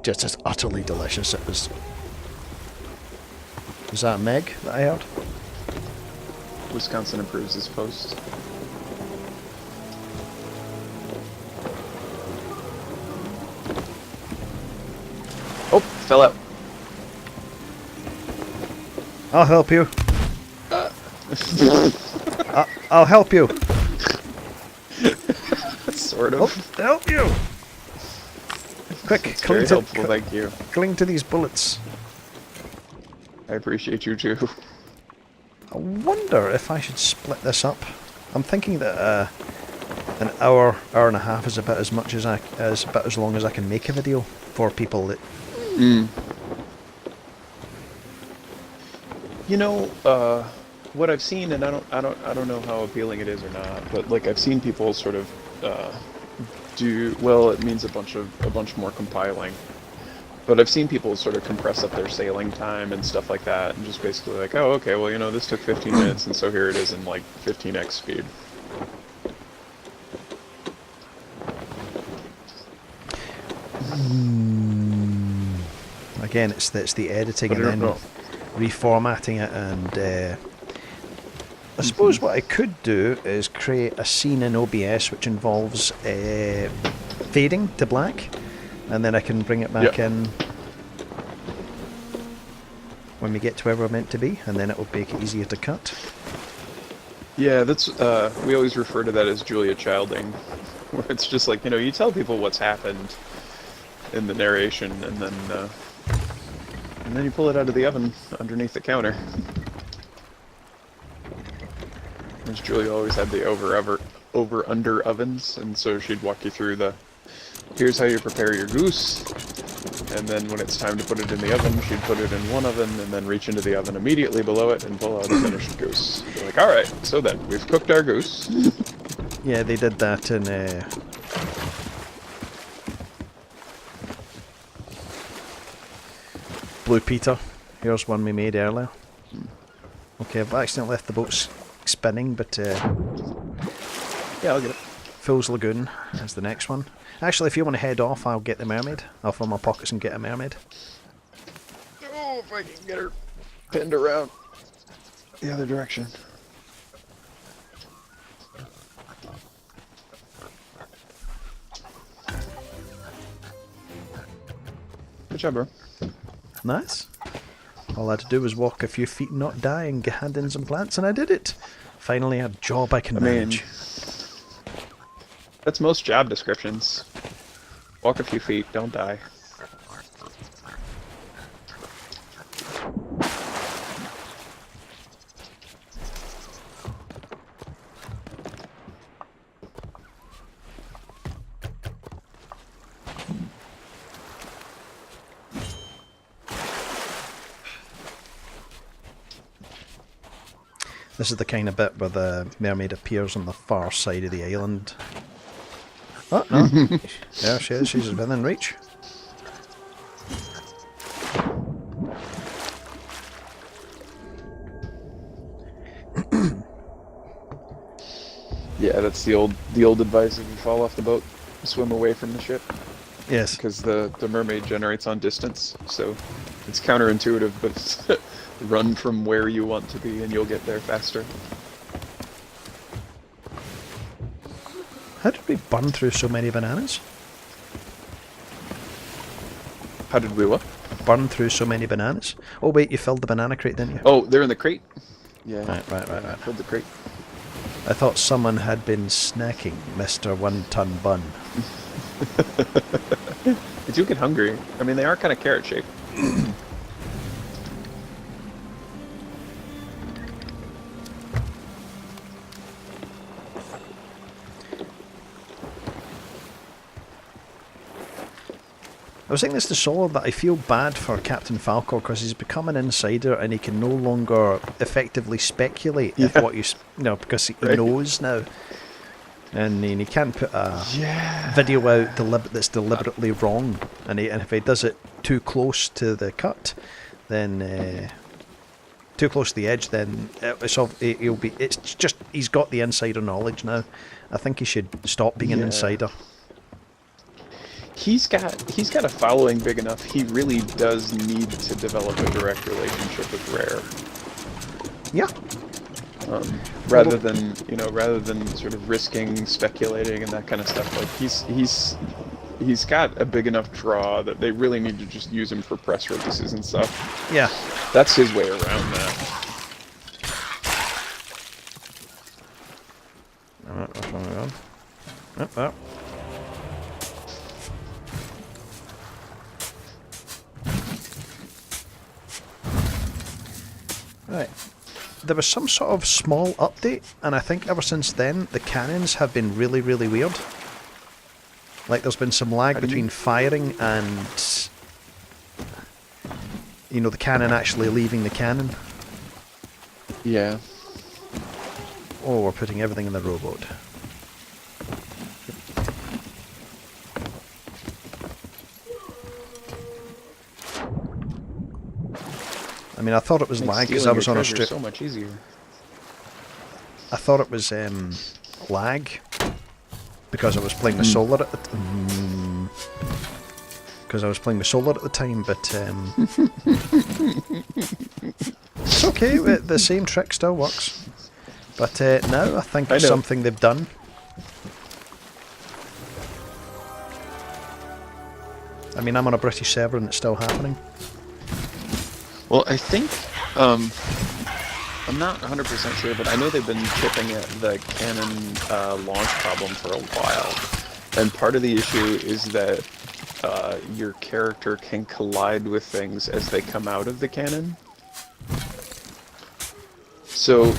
just as utterly delicious. It was. Was that Meg that I heard? Wisconsin approves this post. Oh, fell out. I'll help you. I'll help you. Sort I'll of. help you. Quick, It's very helpful, thank you. cling to these bullets. I appreciate you too. I wonder if I should split this up. I'm thinking that an hour and a half is about as much as about as long as I can make a video for people that. You know, what I've seen, and I don't know how appealing it is or not, but like I've seen people sort of do well. It means a bunch more compiling. But I've seen people sort of compress up their sailing time and stuff like that, and just basically like, oh, okay, well, you know, this took 15 minutes, and so here it is in like 15x speed. Again, it's the editing But and I then don't know. reformatting it, and I suppose what I could do is create a scene in OBS which involves fading to black, and then I can bring it back in when we get to where we're meant to be, and then it will make it easier to cut. Yeah, that's we always refer to that as Julia Childing, where it's just like, you know, you tell people what's happened in the narration, and then you pull it out of the oven underneath the counter. Because Julia always had the over-under ovens, and so she'd walk you through the, here's how you prepare your goose, and then when it's time to put it in the oven, she'd put it in one oven, and then reach into the oven immediately below it and pull out a finished goose. You're like, alright, so then, we've cooked our goose. Yeah, they did that in Blue Peter. Here's one we made earlier. Okay, I've accidentally left the boat spinning, but Yeah, I'll get it. Fool's Lagoon is the next one. Actually, if you want to head off, I'll get the mermaid. I'll fill my pockets and get a mermaid. Oh, if I can get her pinned around the other direction. Good job, bro. Nice. All I had to do was walk a few feet and not die and hand in some plants, and I did it. Finally, a job I can manage. That's most job descriptions. Walk a few feet, don't die. This is the kind of bit where the mermaid appears on the far side of the island. Oh, no. There she is. She's within reach. Yeah, that's the old advice: if you fall off the boat, swim away from the ship, Yes. because the mermaid generates on distance. So it's counterintuitive, but run from where you want to be, and you'll get there faster. How did we burn through so many bananas? How did we what? Burn through so many bananas? Oh wait, you filled the banana crate, didn't you? Oh, they're in the crate. Yeah. Right. Filled the crate. I thought someone had been snacking Mr. 1 Ton Bun. They do get hungry. I mean, they are kind of carrot shaped. I was thinking this to Solid that I feel bad for Captain Falcor because he's become an insider and he can no longer effectively speculate if what you know, because he knows now, and he can't put a video out that's deliberately wrong, and if he does it too close to the cut, then too close to the edge, then it's just he's got the insider knowledge now. I think he should stop being an insider. He's got a following big enough. He really does need to develop a direct relationship with Rare. Yeah. Rather than sort of risking speculating and that kind of stuff. Like he's got a big enough draw that they really need to just use him for press releases and stuff. Yeah. That's his way around that. What's wrong with that? Oh. Right. There was some sort of small update, and I think ever since then, the cannons have been really, really weird. Like, there's been some lag between firing and, you know, the cannon actually leaving the cannon. Yeah. Oh, we're putting everything in the rowboat. I mean, I thought it was lag because I was on a strip. So much easier. I thought it was lag because I was playing with solar at the because I was playing with solar at the time, but it's okay. The same trick still works. But now I think it's something they've done. I mean, I'm on a British server and it's still happening. Well, I think, I'm not 100% sure, but I know they've been chipping at the cannon launch problem for a while. And part of the issue is that your character can collide with things as they come out of the cannon. So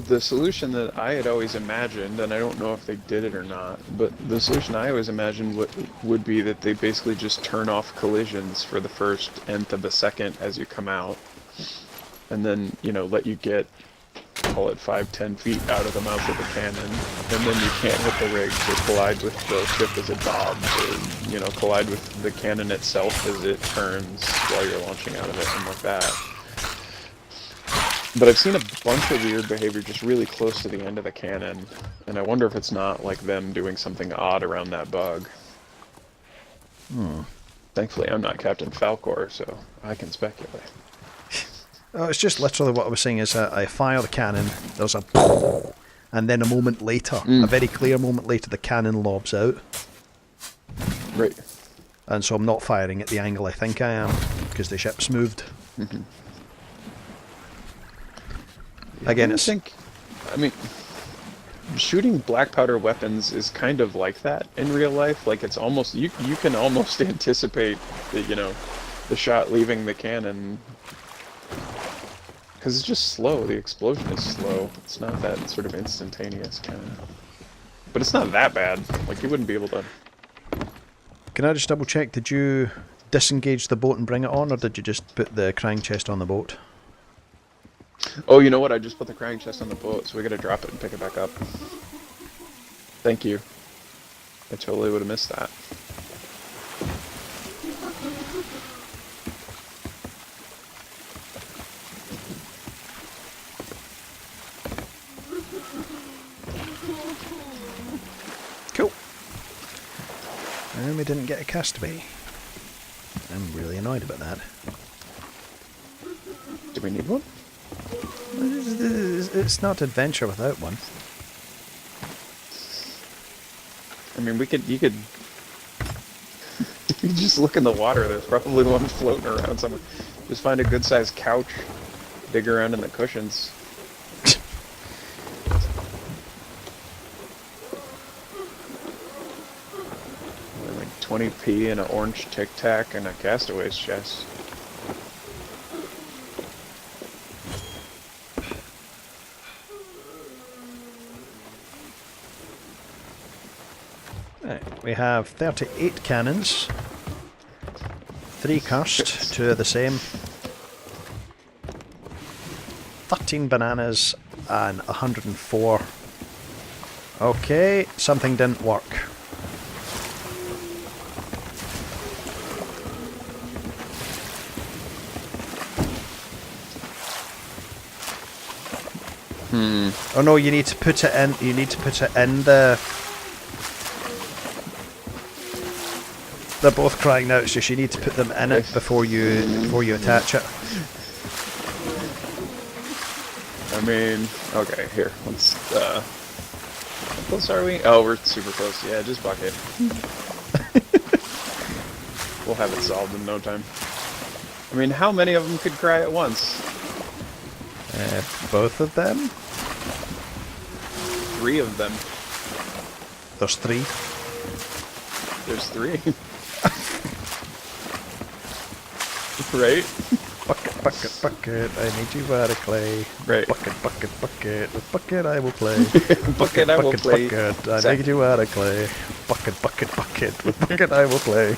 the solution that I had always imagined, and I don't know if they did it or not, but the solution I always imagined would be that they basically just turn off collisions for the first nth of a second as you come out, and then, you know, let you get, call it 5-10 feet out of the mouth of the cannon, and then you can't hit the rig to collide with the ship as it bobs, or, you know, collide with the cannon itself as it turns while you're launching out of it, and like that. But I've seen a bunch of weird behavior just really close to the end of the cannon, and I wonder if it's not like them doing something odd around that bug. Thankfully, I'm not Captain Falcor, so I can speculate. Oh, it's just literally what I was saying is I fire the cannon, there's a and then a moment later, a very clear moment later, the cannon lobs out. Right. And so I'm not firing at the angle I think I am, because the ship's moved. Again, I mean, shooting black powder weapons is kind of like that in real life. Like, it's almost, you can almost anticipate the, you know, the shot leaving the cannon, because it's just slow. The explosion is slow. It's not that sort of instantaneous kind of. But it's not that bad. Like, you wouldn't be able to. Can I just double check? Did you disengage the boat and bring it on, or did you just put the crying chest on the boat? Oh, you know what? I just put the crying chest on the boat, so we gotta drop it and pick it back up. Thank you. I totally would have missed that. Cool. And we didn't get a castaway. I'm really annoyed about that. Do we need one? It's not adventure without one. I mean, you could you just look in the water, there's probably one floating around somewhere. Just find a good sized couch, dig around in the cushions. Like 20p and an orange Tic Tac and a castaway's chest. Right, we have 38 cannons, 3 cursed, 2 are the same, 13 bananas and 104. Okay, something didn't work. Oh no, you need to put it in. You need to put it in the. They're both crying out. It's just you need to put them in it before you attach it. I mean, okay, here. Let's. How close are we? Oh, we're super close. Yeah, just bucket. We'll have it solved in no time. I mean, how many of them could cry at once? Both of them? 3 of them. There's 3. There's 3. Right? Bucket, bucket, bucket, I need you out of clay. Right. Bucket, bucket, bucket, with bucket I will play. Bucket, I will play. Bucket, I need you out of clay. Bucket, bucket, bucket, with bucket I will play.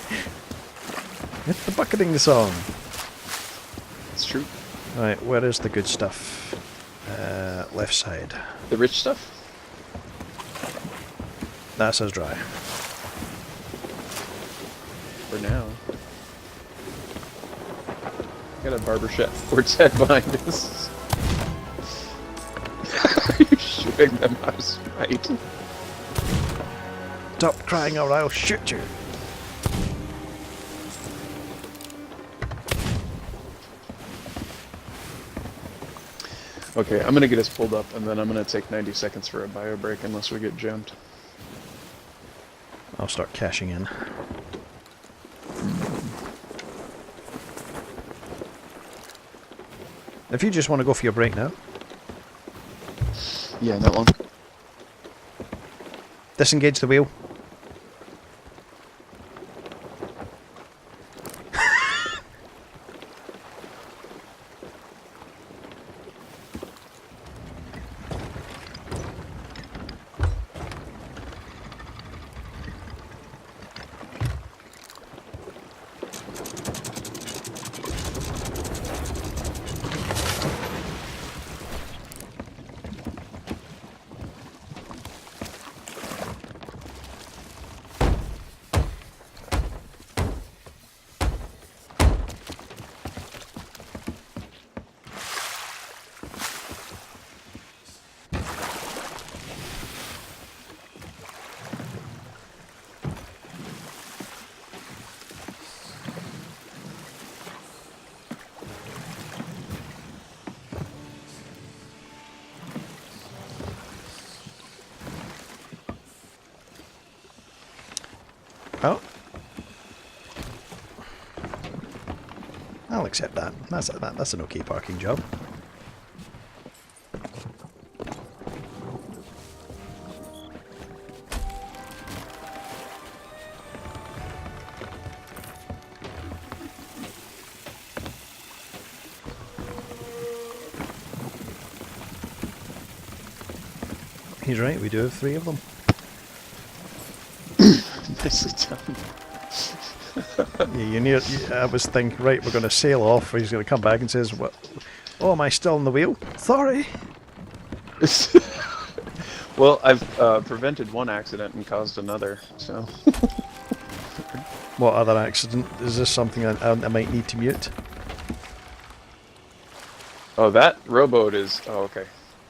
It's the bucketing song. It's true. Right, where is the good stuff? Left side. The rich stuff? That says dry. For now. Got a barber shop towards head behind us. You're shooting them out of spite. Stop crying or I'll shoot you. Okay, I'm gonna get us pulled up, and then I'm gonna take 90 seconds for a bio break unless we get jumped. I'll start cashing in. If you just want to go for your break now. Yeah, not long. Disengage the wheel. Oh. I'll accept that. That's an okay parking job. He's right, we do have 3 of them. Nicely done. I was thinking, right, we're going to sail off. He's going to come back and says, "What? Oh, am I still in the wheel? Sorry." Well, I've prevented one accident and caused another, so... What other accident? Is this something I might need to mute? Oh, that rowboat is... Oh, okay.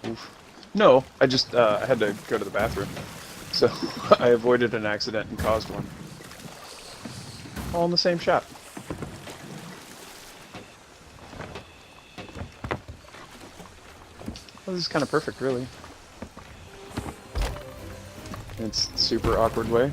Oof. No, I just I had to go to the bathroom. So, I avoided an accident and caused one. All in the same shot. Well, this is kind of perfect, really. It's a super awkward way.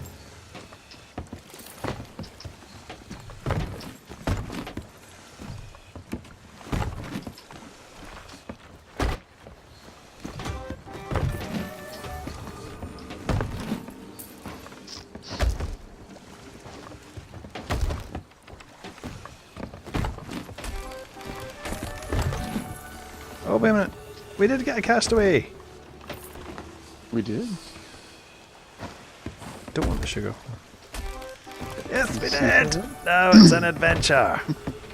Oh, wait a minute. We did get a castaway. We did? Don't want the sugar. Yes, we did. Now it's an adventure.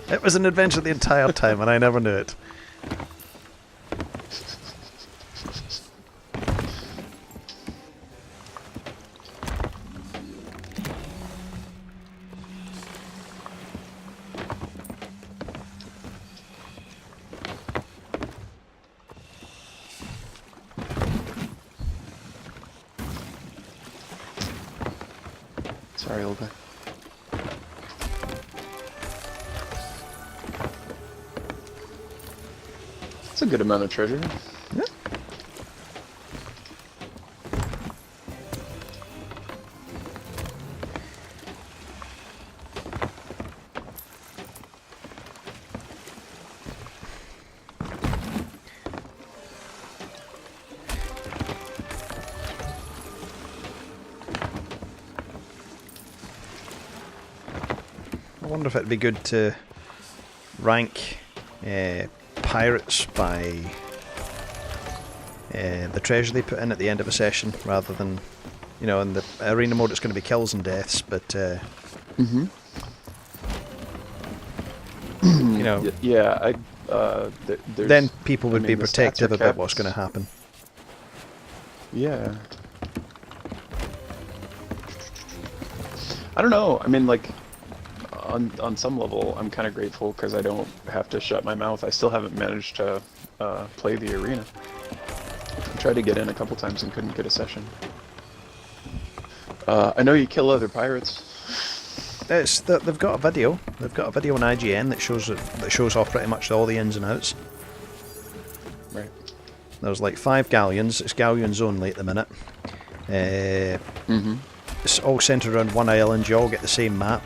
It was an adventure the entire time, and I never knew it. Sorry, old guy. That's a good amount of treasure. Yeah. wonder if it'd be good to rank pirates by the treasure they put in at the end of a session, rather than, you know, in the arena mode it's going to be kills and deaths, but you know, yeah, then people would be the stats protective are about kept. what's going to happen. Yeah. I don't know. I mean, like, on some level, I'm kind of grateful because I don't have to shut my mouth. I still haven't managed to play the arena. I tried to get in a couple times and couldn't get a session. I know you kill other pirates. They've got a video. They've got a video on IGN that shows off pretty much all the ins and outs. Right. There's like 5 galleons. It's galleons only at the minute. It's all centered around one island. You all get the same map.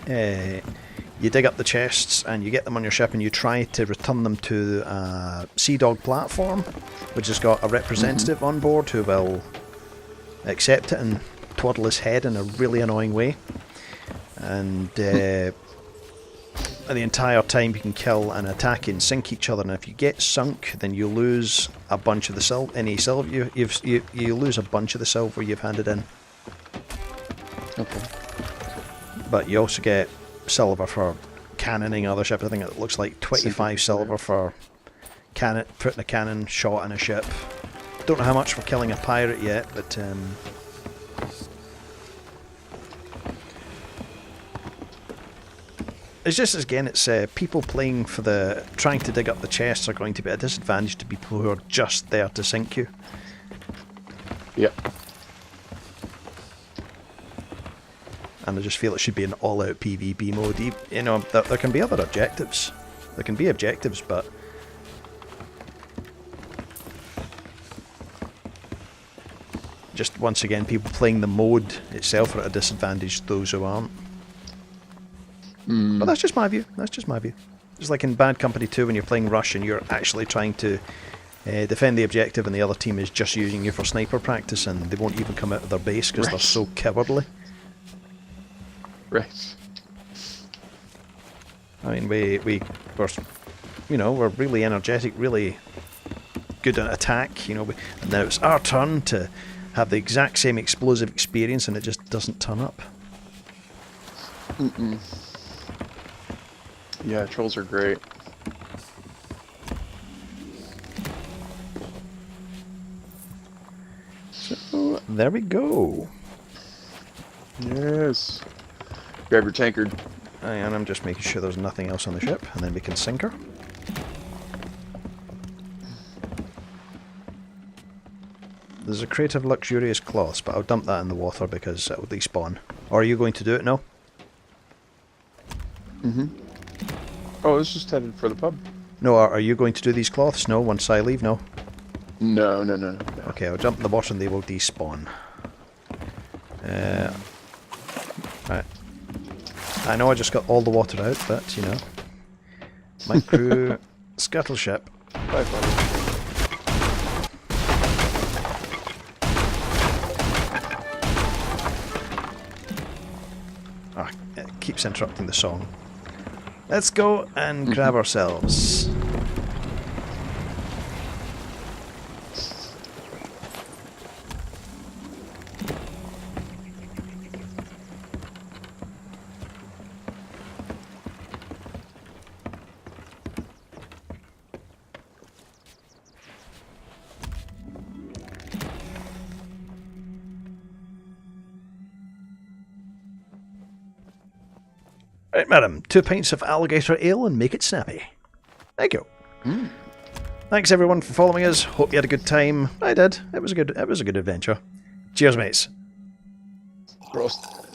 You dig up the chests and you get them on your ship, and you try to return them to a Sea Dog platform, which has got a representative on board who will accept it and twaddle his head in a really annoying way. And the entire time you can kill and attack and sink each other, and if you get sunk, then you lose a bunch of the silver. You lose a bunch of the silver you've handed in. Okay. But you also get silver for cannoning other ships. I think it looks like 25 silver for putting a cannon shot in a ship. Don't know how much for killing a pirate yet, but it's just, again, it's people playing for trying to dig up the chests are going to be a disadvantage to people who are just there to sink you. Yep. And I just feel it should be an all-out PvP mode. You know, there can be other objectives. There can be objectives, but just once again, people playing the mode itself are at a disadvantage to those who aren't. But that's just my view. That's just my view. It's like in Bad Company 2 when you're playing Rush and you're actually trying to defend the objective, and the other team is just using you for sniper practice, and they won't even come out of their base because they're so cowardly. Right. I mean, we're really energetic, really good at attack, you know, and now it's our turn to have the exact same explosive experience, and it just doesn't turn up. Yeah, trolls are great. So there we go. Yes. Grab your tankard. And I'm just making sure there's nothing else on the ship, and then we can sink her. There's a crate of luxurious cloths, but I'll dump that in the water because it will despawn. Or are you going to do it now? Oh, I was just headed for the pub. No, are you going to do these cloths? No, once I leave? No? No. Okay, I'll jump in the water and they will despawn. Right. I know I just got all the water out, but, you know. My crew, scuttle ship. Bye, buddy. Ah, it keeps interrupting the song. Let's go and grab ourselves. Right, madam. 2 pints of alligator ale and make it snappy. Thank you. Thanks everyone for following us. Hope you had a good time. I did. It was a good adventure. Cheers, mates. Prost.